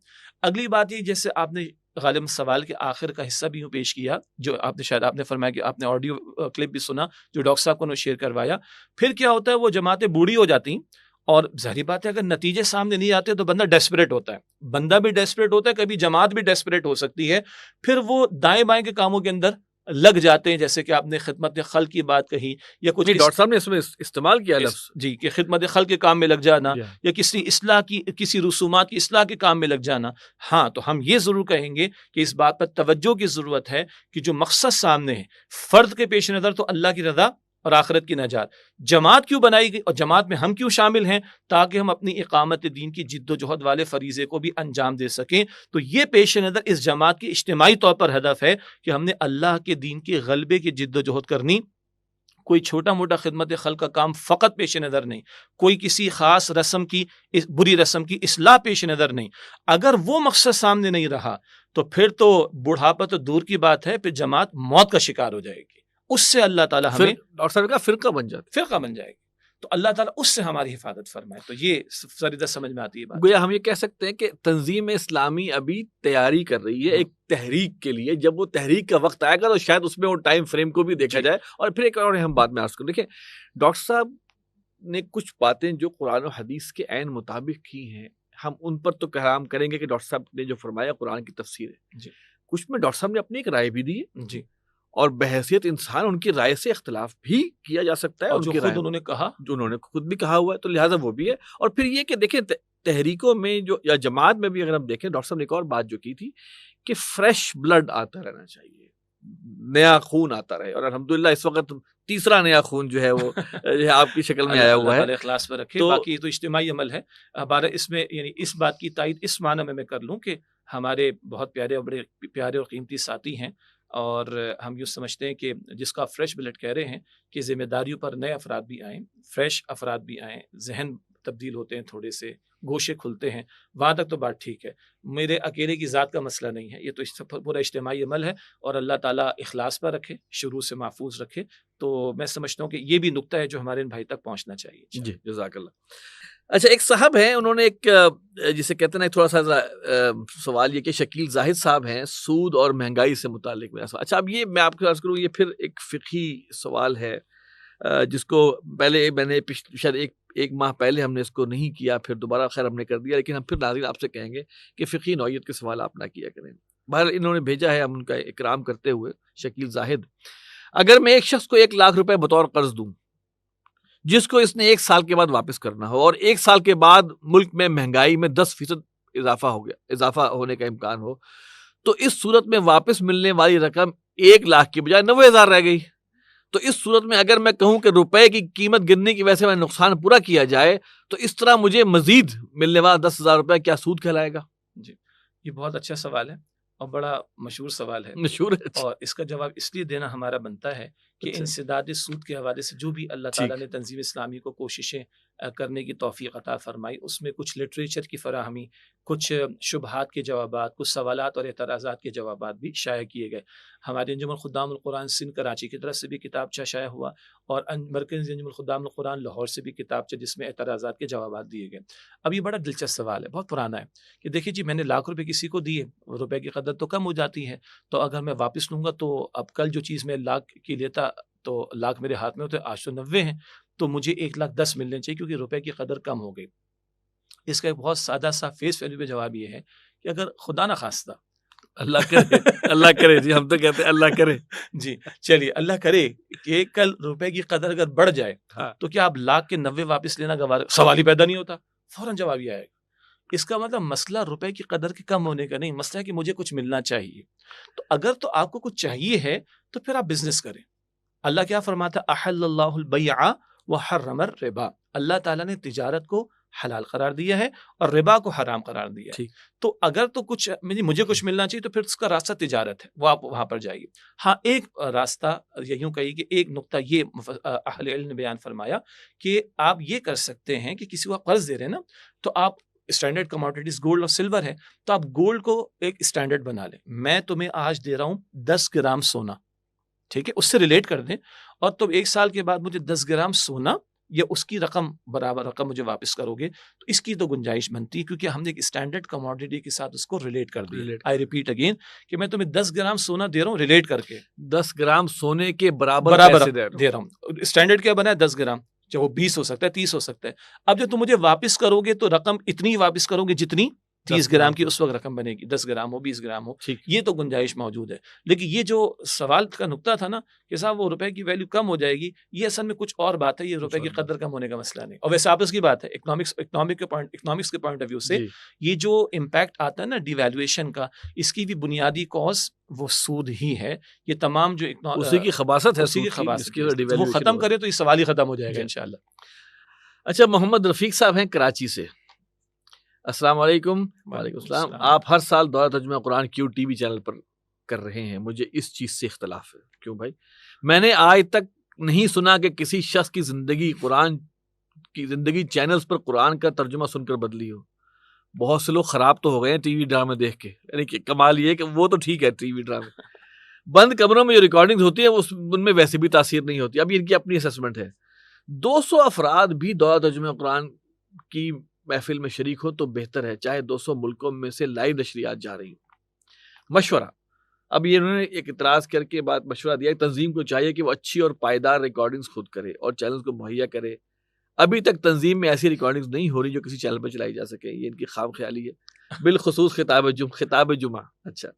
اگلی بات یہ، جیسے آپ نے غالباً سوال کے آخر کا حصہ بھی یوں پیش کیا، جو آپ نے شاید آپ نے فرمایا کہ آپ نے آڈیو کلپ بھی سنا جو ڈاکٹر صاحب کو شیئر کروایا، پھر کیا ہوتا ہے وہ جماعتیں بوڑھی ہو جاتی ہیں، اور ظاہری بات ہے اگر نتیجے سامنے نہیں آتے تو بندہ ڈیسپریٹ ہوتا ہے، بندہ بھی ڈیسپریٹ ہوتا ہے، کبھی جماعت بھی ڈیسپریٹ ہو سکتی ہے، پھر وہ دائیں بائیں کے کاموں کے اندر لگ جاتے ہیں، جیسے کہ آپ نے خدمت خلق کی بات کہی، یا کچھ ڈاکٹر صاحب نے اس میں استعمال کیا لفظ، جی، کہ خدمت خلق کے کام میں لگ جانا، یا کسی اصلاح کی، کسی رسومات کی اصلاح کے کام میں لگ جانا۔ ہاں، تو ہم یہ ضرور کہیں گے کہ اس بات پر توجہ کی ضرورت ہے کہ جو مقصد سامنے ہے، فرد کے پیش نظر تو اللہ کی رضا اور آخرت کی نجات، جماعت کیوں بنائی گئی اور جماعت میں ہم کیوں شامل ہیں، تاکہ ہم اپنی اقامت دین کی جد و جہد والے فریضے کو بھی انجام دے سکیں۔ تو یہ پیش نظر اس جماعت کی اجتماعی طور پر ہدف ہے کہ ہم نے اللہ کے دین کے غلبے کی جد و جہد کرنی، کوئی چھوٹا موٹا خدمت خلق کا کام فقط پیش نظر نہیں، کوئی کسی خاص رسم کی بری رسم کی اصلاح پیش نظر نہیں، اگر وہ مقصد سامنے نہیں رہا تو پھر تو بڑھاپا تو دور کی بات ہے، پھر جماعت موت کا شکار ہو جائے گی، اس سے اللہ تعالیٰ ہمیں ڈاکٹر صاحب کا فرقہ بن جائے گی، تو اللہ تعالیٰ اس سے ہماری حفاظت فرمائے۔ تو یہ سریدہ سمجھ میں آتی ہے بات۔ گویا ہم یہ کہہ سکتے ہیں کہ تنظیم اسلامی ابھی تیاری کر رہی ہے ایک تحریک کے لیے، جب وہ تحریک کا وقت آئے گا تو شاید اس میں وہ ٹائم فریم کو بھی دیکھا جائے۔ اور پھر ایک اور ہم بعد میں عرض کریں، دیکھیں ڈاکٹر صاحب نے کچھ باتیں جو قرآن و حدیث کے عین مطابق کی ہیں، ہم ان پر تو کلام کریں گے کہ ڈاکٹر صاحب نے جو فرمایا قرآن کی تفسیر ہے، کچھ میں ڈاکٹر صاحب نے اپنی ایک رائے بھی دی ہے، اور بحیثیت انسان ان کی رائے سے اختلاف بھی کیا جا سکتا ہے، اور جو خود انہوں نے کہا، جو انہوں نے خود بھی کہا ہوا ہے، تو لہٰذا وہ بھی ہے۔ اور پھر یہ کہ دیکھیں تحریکوں میں جو یا جماعت میں بھی اگر ہم دیکھیں، ڈاکٹر صاحب نے ایک اور بات جو کی تھی کہ فریش بلڈ آتا رہنا چاہیے، نیا خون آتا رہے، اور الحمدللہ اس وقت تیسرا نیا خون جو ہے وہ آپ کی شکل میں آیا ہوا ہے۔ اخلاص پر رکھے، باقی تو اجتماعی عمل ہے۔ ہمارا اس میں یعنی اس بات کی تائید اس معنی میں کر لوں کہ ہمارے بہت پیارے اور بڑے پیارے اور قیمتی ساتھی ہیں، اور ہم یوں سمجھتے ہیں کہ جس کا فریش بلڈ کہہ رہے ہیں کہ ذمہ داریوں پر نئے افراد بھی آئیں، فریش افراد بھی آئیں، ذہن تبدیل ہوتے ہیں، تھوڑے سے گوشے کھلتے ہیں، وہاں تک تو بات ٹھیک ہے۔ میرے اکیلے کی ذات کا مسئلہ نہیں ہے، یہ تو پورا اجتماعی عمل ہے، اور اللہ تعالیٰ اخلاص پر رکھے، شروع سے محفوظ رکھے۔ تو میں سمجھتا ہوں کہ یہ بھی نقطہ ہے جو ہمارے ان بھائی تک پہنچنا چاہیے۔ جی جزاک اللہ۔ اچھا، ایک صاحب ہیں، انہوں نے ایک جسے کہتے ہیں تھوڑا سا سوال یہ کہ شکیل زاہد صاحب ہیں، سود اور مہنگائی سے متعلق میرا سوال۔ اچھا، اب یہ میں آپ کو عرض کروں، یہ پھر ایک فقہی سوال ہے جس کو پہلے میں نے شاید ایک ماہ پہلے ہم نے اس کو نہیں کیا، پھر دوبارہ خیر ہم نے کر دیا، لیکن ہم پھر ناظرین آپ سے کہیں گے کہ فقہی نوعیت کے سوال آپ نہ کیا کریں۔ بہرحال انہوں نے بھیجا ہے، ہم ان کا اکرام کرتے ہوئے، شکیل زاہد، اگر میں ایک شخص کو 1 لاکھ روپے بطور قرض دوں جس کو اس نے 1 سال کے بعد واپس کرنا ہو، اور 1 سال کے بعد ملک میں مہنگائی میں 10% اضافہ ہونے کا امکان ہو، تو اس صورت میں واپس ملنے والی رقم 1 لاکھ کی بجائے 90,000 رہ گئی، تو اس صورت میں اگر میں کہوں کہ روپے کی قیمت گرنے کی وجہ سے میں نقصان پورا کیا جائے، تو اس طرح مجھے مزید ملنے والا 10,000 روپے کیا سود کہلائے گا؟ جی، یہ بہت اچھا سوال ہے اور بڑا مشہور سوال ہے، مشہور اور اس کا جواب اس لیے دینا ہمارا بنتا ہے کہ انسداد سود کے حوالے سے جو بھی اللہ تعالیٰ نے تنظیم اسلامی کو کوششیں کرنے کی توفیق عطا فرمائی، اس میں کچھ لٹریچر کی فراہمی، کچھ شبہات کے جوابات، کچھ سوالات اور اعتراضات کے جوابات بھی شائع کیے گئے۔ ہمارے انجمن خدام القرآن سندھ کراچی کی طرف سے بھی کتابچہ شائع ہوا، اور مرکزی انجمن خدام القرآن لاہور سے بھی کتابچہ جس میں اعتراضات کے جوابات دیے گئے۔ اب یہ بڑا دلچسپ سوال ہے، بہت پرانا ہے، کہ دیکھیے جی، میں نے 1 لاکھ روپے کسی کو دیے، روپے کی قدر تو کم ہو جاتی ہے، تو اگر میں واپس لوں گا تو اب کل جو چیز میں 1 لاکھ کی لیتا تو 1 لاکھ میرے ہاتھ میں ہوتے، آج تو 90 ہیں، تو مجھے 1,10,000 ملنے چاہیے کیونکہ روپے کی قدر کم ہو گئی۔ اس کا ایک بہت سادہ سا فیس ویلیو پہ جواب یہ ہے کہ اگر خدا نہ خواستہ، اللہ کرے، اللہ کرے، جی ہم تو کہتے ہیں اللہ کرے، جی چلیے اللہ کرے کہ کل روپے کی قدر اگر بڑھ جائے تو کیا آپ 1,90,000 واپس لینا گوارا؟ سوال ہی پیدا نہیں ہوتا، فوراً جواب یہ آئے گا۔ اس کا مطلب مسئلہ روپے کی قدر کے کم ہونے کا نہیں، مسئلہ ہے کہ مجھے کچھ ملنا چاہیے۔ تو اگر تو آپ کو کچھ چاہیے ہے تو پھر آپ بزنس کریں۔ اللہ کیا فرماتا ہے؟ احل اللہ البیع وحرم الربا، اللہ تعالیٰ نے تجارت کو حلال قرار دیا ہے اور ربا کو حرام قرار دیا ہے۔ تو اگر تو کچھ مجھے کچھ ملنا چاہیے تو پھر اس کا راستہ تجارت ہے، وہ آپ وہاں پر جائیے۔ ہاں، ایک راستہ یوں کہیے کہ ایک نقطہ یہ اہل علم نے بیان فرمایا کہ آپ یہ کر سکتے ہیں کہ کسی کو آپ قرض دے رہے ہیں نا، تو آپ اسٹینڈرڈ کموڈیٹیز گولڈ اور سلور ہے، تو آپ گولڈ کو ایک اسٹینڈرڈ بنا لیں۔ میں تمہیں آج دے رہا ہوں 10 گرام سونا، ٹھیک ہے، اس سے ریلیٹ کر دیں، اور تم 1 سال کے بعد مجھے 10 گرام سونا یا اس کی رقم برابر رقم مجھے واپس کرو گے، تو اس کی تو گنجائش بنتی ہے کیونکہ ہم نے ایک اسٹینڈرڈ کموڈیٹی کے ساتھ اس کو ریلیٹ کر دیا۔ آئی ریپیٹ اگین کہ میں تمہیں 10 گرام سونا دے رہا ہوں ریلیٹ کر کے، 10 گرام سونے کے برابر دے رہا ہوں۔ اسٹینڈرڈ کیا بنا ہے؟ 10 گرام، چاہے وہ 20 ہو سکتا ہے، 30 ہو سکتا ہے۔ اب جب تم مجھے واپس کرو گے تو رقم اتنی واپس کرو گے جتنی 30 گرام کی اس وقت رقم بنے گی، 10 گرام ہو 20 گرام ہو، یہ تو گنجائش موجود ہے۔ لیکن یہ جو سوال کا نقطہ تھا نا کہ صاحب وہ روپے کی ویلیو کم ہو جائے گی، یہ اصل میں کچھ اور بات ہے، یہ روپے کی قدر کم ہونے کا مسئلہ نہیں۔ اور ویسے آپس کی بات ہے، اکنامکس کے پوائنٹ آف ویو سے یہ جو امپیکٹ آتا ہے نا ڈی ویلیویشن کا، اس کی بھی بنیادی کاز وہ سود ہی ہے۔ یہ تمام جو اسی کی خباثت ہے، اسی کی خباثت ہے، وہ ختم کرے تو یہ سوال ہی ختم ہو جائے گا انشاءاللہ۔ اچھا، محمد رفیق صاحب ہیں کراچی سے، السلام علیکم۔ وعلیکم السلام۔ آپ ہر سال دورہ ترجمہ قرآن کیو ٹی وی چینل پر کر رہے ہیں، مجھے اس چیز سے اختلاف ہے۔ کیوں بھائی؟ میں نے آج تک نہیں سنا کہ کسی شخص کی زندگی چینلز پر قرآن کا ترجمہ سن کر بدلی ہو. بہت سے لوگ خراب تو ہو گئے ہیں ٹی وی ڈرامے دیکھ کے. یعنی کہ کمال یہ کہ وہ تو ٹھیک ہے ٹی وی ڈرامے, بند کمروں میں جو ریکارڈنگ ہوتی ہے ان میں ویسے بھی تاثیر نہیں ہوتی. اب ان کی اپنی اسسمنٹ ہے. 200 افراد بھی دورہ ترجمہ قرآن کی محفل میں شریک ہو تو بہتر ہے, چاہے 200 ملکوں میں سے لائیو نشریات جا رہی ہوں. مشورہ, اب یہ انہوں نے ایک اعتراض کر کے بات مشورہ دیا, تنظیم کو چاہیے کہ وہ اچھی اور پائیدار ریکارڈنگز خود کرے اور چینلز کو مہیا کرے. ابھی تک تنظیم میں ایسی ریکارڈنگز نہیں ہو رہی جو کسی چینل پہ چلائی جا سکے. یہ ان کی خام خیالی ہے. بالخصوص خطاب جمعہ. اچھا,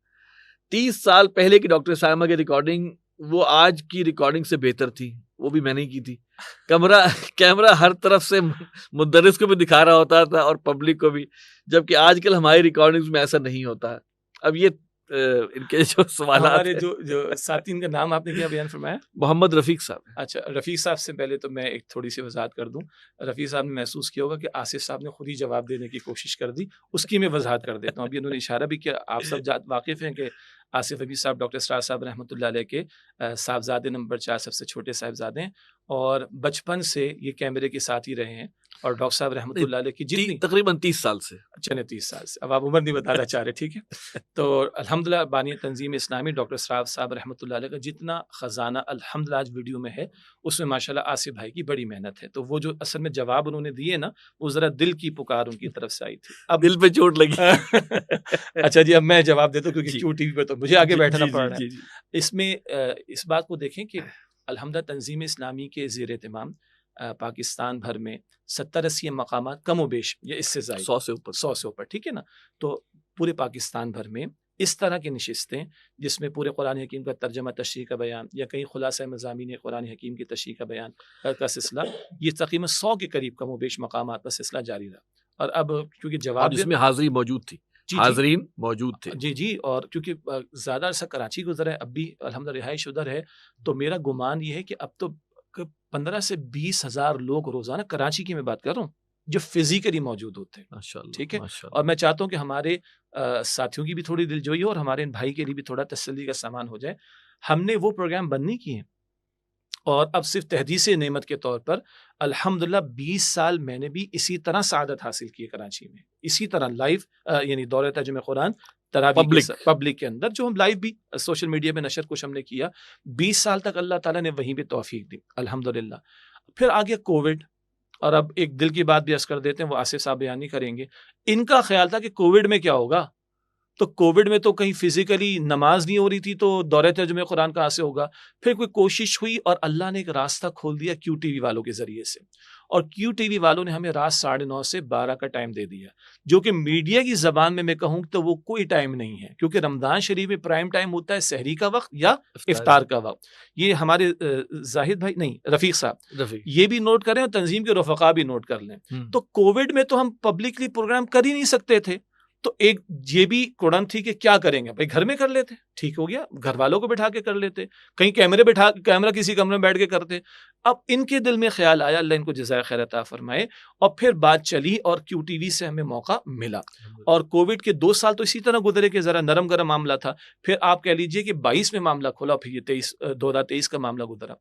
30 سال پہلے کی ڈاکٹر سائمہ کی ریکارڈنگ وہ آج کی ریکارڈنگ سے بہتر تھی. وہ بھی میں نے کی تھی. کیمرہ ہر طرف سے مدرس کو بھی دکھا رہا ہوتا تھا اور پبلک کو بھی, جبکہ آج کل ہماری ریکارڈنگز میں ایسا نہیں ہوتا. اب یہ ان کے جو سوالات, ہمارے جو ساتھین کا نام آپ نے کیا بیان فرمایا؟ محمد رفیق صاحب. اچھا, رفیق صاحب سے پہلے تو میں ایک تھوڑی سی وضاحت کر دوں. رفیق صاحب نے محسوس کیا ہوگا کہ آصف صاحب نے خود ہی جواب دینے کی کوشش کر دی, اس کی میں وضاحت کر دیتا ہوں. ابھی انہوں نے اشارہ بھی کیا, آپ سب واقف ہیں کہ آصف حبیب صاحب ڈاکٹر اسرار صاحب رحمۃ اللہ علیہ کے صاحبزادے نمبر 4 سب سے چھوٹے صاحبزادے ہیں, اور بچپن سے یہ کیمرے کے ساتھ ہی رہے ہیں. اور ڈاکٹر صاحب رحمۃ اللہ علیہ کی جتنی تقریباً 30 سال سے, چلے 30 سال سے, اب آپ عمر نہیں بتانا چاہ رہے, ٹھیک ہے. تو الحمدللہ بانی تنظیم اسلامی ڈاکٹر اسرار صاحب رحمۃ اللہ علیہ کا جتنا خزانہ الحمدللہ آج ویڈیو میں ہے, اس میں ماشاءاللہ آصف بھائی کی بڑی محنت ہے. تو وہ جو اصل میں جواب انہوں نے دیے نا, وہ ذرا دل کی پکار ان کی طرف سے آئی تھی. اب دل پہ چوٹ لگی. اچھا جی, اب میں جواب دیتا ہوں کیونکہ کیوں ٹی وی پہ تو مجھے آگے بیٹھنا پڑ رہا ہے. اس میں اس بات کو دیکھیں کہ الحمدللہ تنظیم اسلامی کے زیر اہتمام پاکستان بھر میں 70-80 مقامات کم و بیش, یا اس سے زائد 100 سے اوپر, ٹھیک ہے نا. تو پورے پاکستان بھر میں اس طرح کی نشستیں جس میں پورے قرآن حکیم کا ترجمہ تشریح کا بیان یا کئی خلاصہ مضامین قرآن حکیم کی تشریح کا بیان کا سلسلہ, یہ تقریباً 100 کے قریب کم و بیش مقامات کا سلسلہ جاری رہا. اور اب کیونکہ جواب اس میں حاضری موجود تھی, حاضرین موجود تھے. جی, اور کیونکہ زیادہ عرصہ کراچی گزرا ہے, اب بھی الحمدللہ رہائش ادھر ہے, تو میرا گمان یہ ہے کہ اب تو 15 سے 20 ہزار لوگ روزانہ, کراچی کی میں بات کر رہا ہوں, جو فزیکلی موجود ہوتے ہیں. ٹھیک ہے, اور میں چاہتا ہوں کہ ہمارے ساتھیوں کی بھی تھوڑی دلجوئی ہو اور ہمارے ان بھائی کے لیے بھی تھوڑا تسلی کا سامان ہو جائے. ہم نے وہ پروگرام بند نہیں کیے, اور اب صرف تحدیث نعمت کے طور پر الحمدللہ 20 سال میں نے بھی اسی طرح سعادت حاصل کی ہے کراچی میں, اسی طرح لائیو, یعنی دورہ ترجمہ قرآن پبلک کے اندر جو ہم لائیو بھی سوشل میڈیا پہ نشر کچھ ہم نے کیا. 20 سال تک اللہ تعالیٰ نے وہیں پہ توفیق دی الحمدللہ. پھر آ گیا کووڈ, اور اب ایک دل کی بات بھی عرض کر دیتے ہیں, وہ آصف صاحب بیان نہیں کریں گے. ان کا خیال تھا کہ کووڈ میں کیا ہوگا, تو کووڈ میں تو کہیں فزیکلی نماز نہیں ہو رہی تھی, تو دورہ ترجمہ قرآن کہاں سے ہوگا. پھر کوئی کوشش ہوئی اور اللہ نے ایک راستہ کھول دیا کیو ٹی وی والوں کے ذریعے سے, اور کیو ٹی وی والوں نے ہمیں رات 9:30 سے 12 کا ٹائم دے دیا, جو کہ میڈیا کی زبان میں کہوں تو وہ کوئی ٹائم نہیں ہے, کیونکہ رمضان شریف میں پرائم ٹائم ہوتا ہے سحری کا وقت یا افطار کا وقت. یہ ہمارے زاہد بھائی نہیں رفیق صاحب یہ بھی نوٹ کریں, اور تنظیم کے رفقا بھی نوٹ کر لیں. تو کووڈ میں تو ہم پبلکلی پروگرام کر ہی نہیں سکتے تھے, تو ایک یہ بھی کوڑن تھی کہ کیا کریں گے بھائی, گھر میں کر لیتے, ٹھیک ہو گیا, گھر والوں کو بٹھا کے کر لیتے, کہیں کیمرہ کسی کمرے میں بیٹھ کے کرتے. اب ان کے دل میں خیال آیا, اللہ ان کو جزائے خیر عطا فرمائے, اور پھر بات چلی اور کیو ٹی وی سے ہمیں موقع ملا. اور کووڈ کے 2 سال تو اسی طرح گزرے کہ ذرا نرم گرم معاملہ تھا, پھر آپ کہہ لیجئے کہ 22 میں معاملہ کھولا, پھر یہ 2023 کا معاملہ گزرا.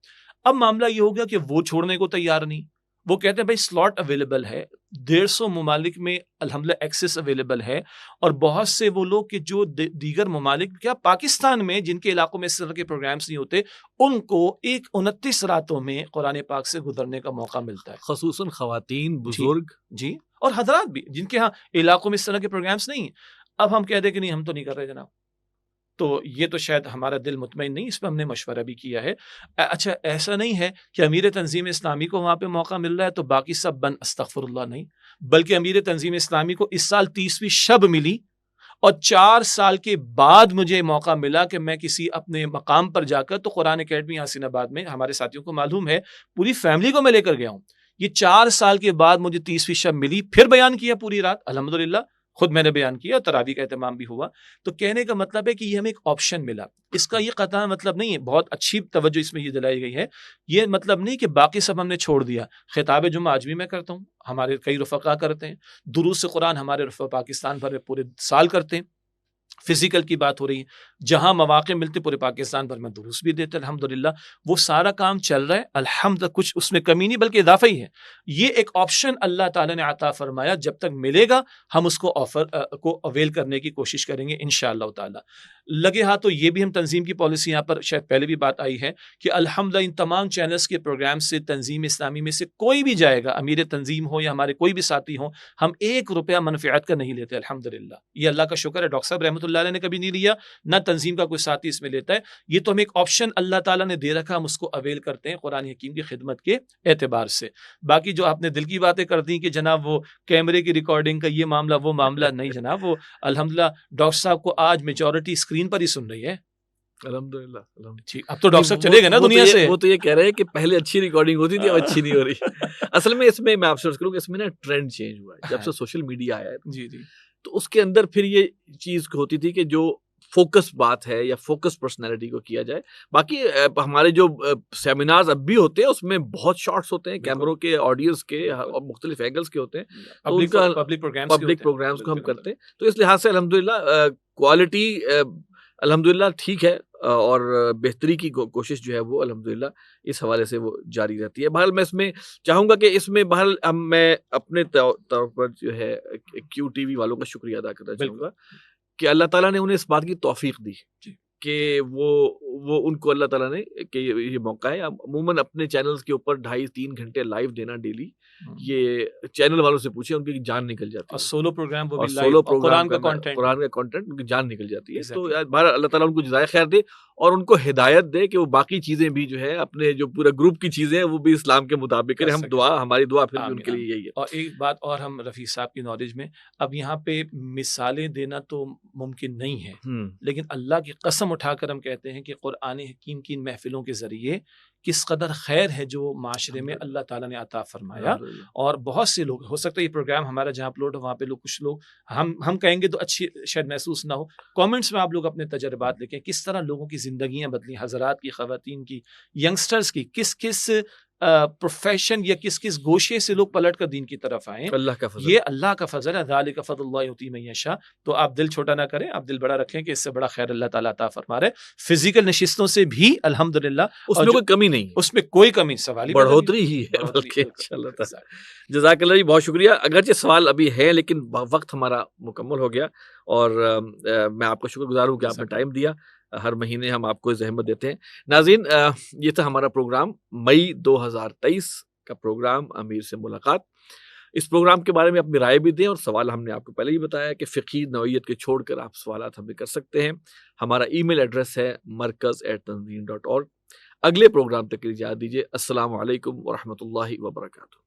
اب معاملہ یہ ہو گیا کہ وہ چھوڑنے کو تیار نہیں, وہ کہتے ہیں بھائی سلاٹ اویلیبل ہے, 150 ممالک میں الحمدللہ ایکسس اویلیبل ہے, اور بہت سے وہ لوگ کہ جو دیگر ممالک کیا پاکستان میں جن کے علاقوں میں اس طرح کے پروگرامز نہیں ہوتے, ان کو 29 راتوں میں قرآن پاک سے گزرنے کا موقع ملتا ہے, خصوصاً خواتین, بزرگ, جی اور حضرات بھی جن کے ہاں علاقوں میں اس طرح کے پروگرامز نہیں ہیں. اب ہم کہہ دیں کہ نہیں ہم تو نہیں کر رہے جناب, تو یہ تو شاید ہمارا دل مطمئن نہیں, اس پہ ہم نے مشورہ بھی کیا ہے. اچھا ایسا نہیں ہے کہ امیر تنظیم اسلامی کو وہاں پہ موقع مل رہا ہے تو باقی سب بند, استغفر اللہ, نہیں, بلکہ امیر تنظیم اسلامی کو اس سال 30ویں شب ملی, اور 4 سال کے بعد مجھے موقع ملا کہ میں کسی اپنے مقام پر جا کر, تو قرآن اکیڈمی حسین آباد میں ہمارے ساتھیوں کو معلوم ہے, پوری فیملی کو میں لے کر گیا ہوں. یہ 4 سال کے بعد مجھے 30ویں شب ملی, پھر بیان کیا پوری رات الحمدللہ, خود میں نے بیان کیا, تراویح کا اہتمام بھی ہوا. تو کہنے کا مطلب ہے کہ یہ ہمیں ایک آپشن ملا. اس کا یہ قطعا مطلب نہیں ہے, بہت اچھی توجہ اس میں یہ دلائی گئی ہے, یہ مطلب نہیں کہ باقی سب ہم نے چھوڑ دیا. خطاب جمعہ آج بھی میں کرتا ہوں, ہمارے کئی رفقا کرتے ہیں, دروس قرآن ہمارے رفقا پاکستان بھر میں پورے سال کرتے ہیں. فزیکل کی بات ہو رہی ہے, جہاں مواقع ملتے پورے پاکستان بھر میں دروس بھی دیتے الحمدللہ. وہ سارا کام چل رہا ہے الحمد، کچھ اس میں کمی نہیں بلکہ اضافہ ہی ہے. یہ ایک آپشن اللہ تعالیٰ نے عطا فرمایا، جب تک ملے گا ہم اس کو کو اویل کرنے کی کوشش کریں گے انشاءاللہ تعالیٰ. لگے ہاتھوں یہ بھی ہم تنظیم کی پالیسی، یہاں پر شاید پہلے بھی بات آئی ہے کہ الحمدللہ ان تمام چینلز کے پروگرام سے تنظیم اسلامی میں سے کوئی بھی جائے گا، امیر تنظیم ہو یا ہمارے کوئی بھی ساتھی ہوں، ہم 1 روپیہ منفعت کا نہیں لیتے الحمدللہ. یہ اللہ کا شکر ہے، ڈاکٹر صاحب رحمۃ اللہ علیہ نے کبھی نہیں لیا، نہ تنظیم کا کوئی ساتھی اس میں لیتا ہے. یہ تو ہم ایک آپشن اللہ تعالیٰ نے دے رکھا، ہم اس کو اویل کرتے ہیں قرآن حکیم کی خدمت کے اعتبار سے. باقی جو آپ نے دل کی باتیں کر دی کہ جناب وہ کیمرے کی ریکارڈنگ کا یہ معاملہ وہ معاملہ، نہیں جناب، وہ الحمدللہ ڈاکٹر صاحب کو آج میجورٹی اسکرین پر ہی سن رہی ہے الحمدللہ. ٹھیک. اب تو ڈاکٹر صاحب چلے گئے نا دنیا سے. وہ تو یہ کہہ رہے ہیں کہ پہلے اچھی ریکارڈنگ ہوتی تھی، اب اچھی نہیں ہو رہی. اصل میں اس میں آپ سے عرض کروں کہ اس میں نا ٹرینڈ چینج ہوا ہے جب سے سوشل میڈیا آیا ہے. جی جی. تو اس کے اندر پھر یہ چیز ہوتی تھی کہ جو فوکس بات ہے یا فوکس پرسنالٹی کو کیا جائے. باقی ہمارے جو سیمینارز اب بھی ہوتے ہیں اس میں بہت شارٹس ہوتے ہیں، کیمروں کے، آڈیوز کے اور مختلف اینگلز کے ہوتے ہیں. تو ان کا پبلک پروگرامز کو ہم کرتے ہیں. تو اس لحاظ سے الحمدللہ کوالٹی الحمدللہ ٹھیک ہے، اور بہتری کی کوشش جو ہے وہ الحمدللہ اس حوالے سے وہ جاری رہتی ہے. بہرحال میں اس میں چاہوں گا کہ اس میں بہرحال میں اپنے طور پر جو ہے کیو ٹی وی والوں کا شکریہ ادا کرنا چاہوں گا کہ اللہ تعالیٰ نے انہیں اس بات کی توفیق دی کہ وہ ان کو اللہ تعالیٰ نے کہ یہ موقع ہے. عموماً اپنے چینلز کے اوپر 2.5-3 گھنٹے لائیو دینا ڈیلی، یہ چینل والوں سے پوچھیں، ان کی جان نکل جاتی ہے. اور سولو پروگرام، وہ بھی سولو قرآن کا کنٹینٹ، ان کی جان نکل جاتی ہے. تو بہرحال اللہ تعالیٰ ان کو جزائے خیر دے اور ان کو ہدایت دے کہ وہ باقی چیزیں بھی جو ہے اپنے جو پورا گروپ کی چیزیں ہیں وہ بھی اسلام کے مطابق کریں. ہماری دعا پھر بھی ان کے لیے یہی ہے. اور ایک بات اور، ہم رفیع صاحب کی نالج میں اب یہاں پہ مثالیں دینا تو ممکن نہیں ہے، لیکن اللہ کی قسم اٹھا کر ہم کہتے ہیں کہ قرآن حکیم کی محفلوں کے ذریعے کس قدر خیر ہے جو معاشرے میں اللہ تعالیٰ نے عطا فرمایا. اور بہت سے لوگ، ہو سکتا ہے یہ پروگرام ہمارا جہاں اپلوڈ ہو وہاں پہ کچھ لوگ ہم کہیں گے تو اچھی شاید محسوس نہ ہو. کامنٹس میں آپ لوگ اپنے تجربات لکھیں، کس طرح لوگوں کی زندگیاں بدلی، حضرات کی، خواتین کی، ینگسٹرز کی، کس کس پروفیشن یا کس کس گوشے سے لوگ پلٹ کر دین کی طرف آئیں. اللہ کا فضل، یہ اللہ کا فضل ہے. ذالک فضل اللہ یؤتی من یشاء. تو آپ دل چھوٹا نہ کریں، آپ دل بڑا رکھیں کہ اس سے بڑا خیر اللہ تعالیٰ عطا فرما رہے. فزیکل نشستوں سے بھی الحمدللہ اس میں کوئی کمی نہیں، اس میں کوئی کمی، سوال ہی بڑھوتری ہی ہے بلکہ انشاءاللہ تعالی. جزاک اللہ جی، بہت شکریہ. اگرچہ سوال ابھی ہے لیکن وقت ہمارا مکمل ہو گیا، اور میں آپ کا شکر گزار ہوں کہ آپ نے ٹائم دیا. ہر مہینے ہم آپ کو زحمت دیتے ہیں. ناظرین، یہ تھا ہمارا پروگرام مئی 2023 کا پروگرام امیر سے ملاقات. اس پروگرام کے بارے میں اپنی رائے بھی دیں، اور سوال ہم نے آپ کو پہلے ہی بتایا کہ فقہی نوعیت کے چھوڑ کر آپ سوالات ہمیں کر سکتے ہیں. ہمارا ای میل ایڈریس ہے markaz@tanzeen.org. اگلے پروگرام تک اجازت دیجیے. السلام علیکم ورحمۃ اللہ وبرکاتہ.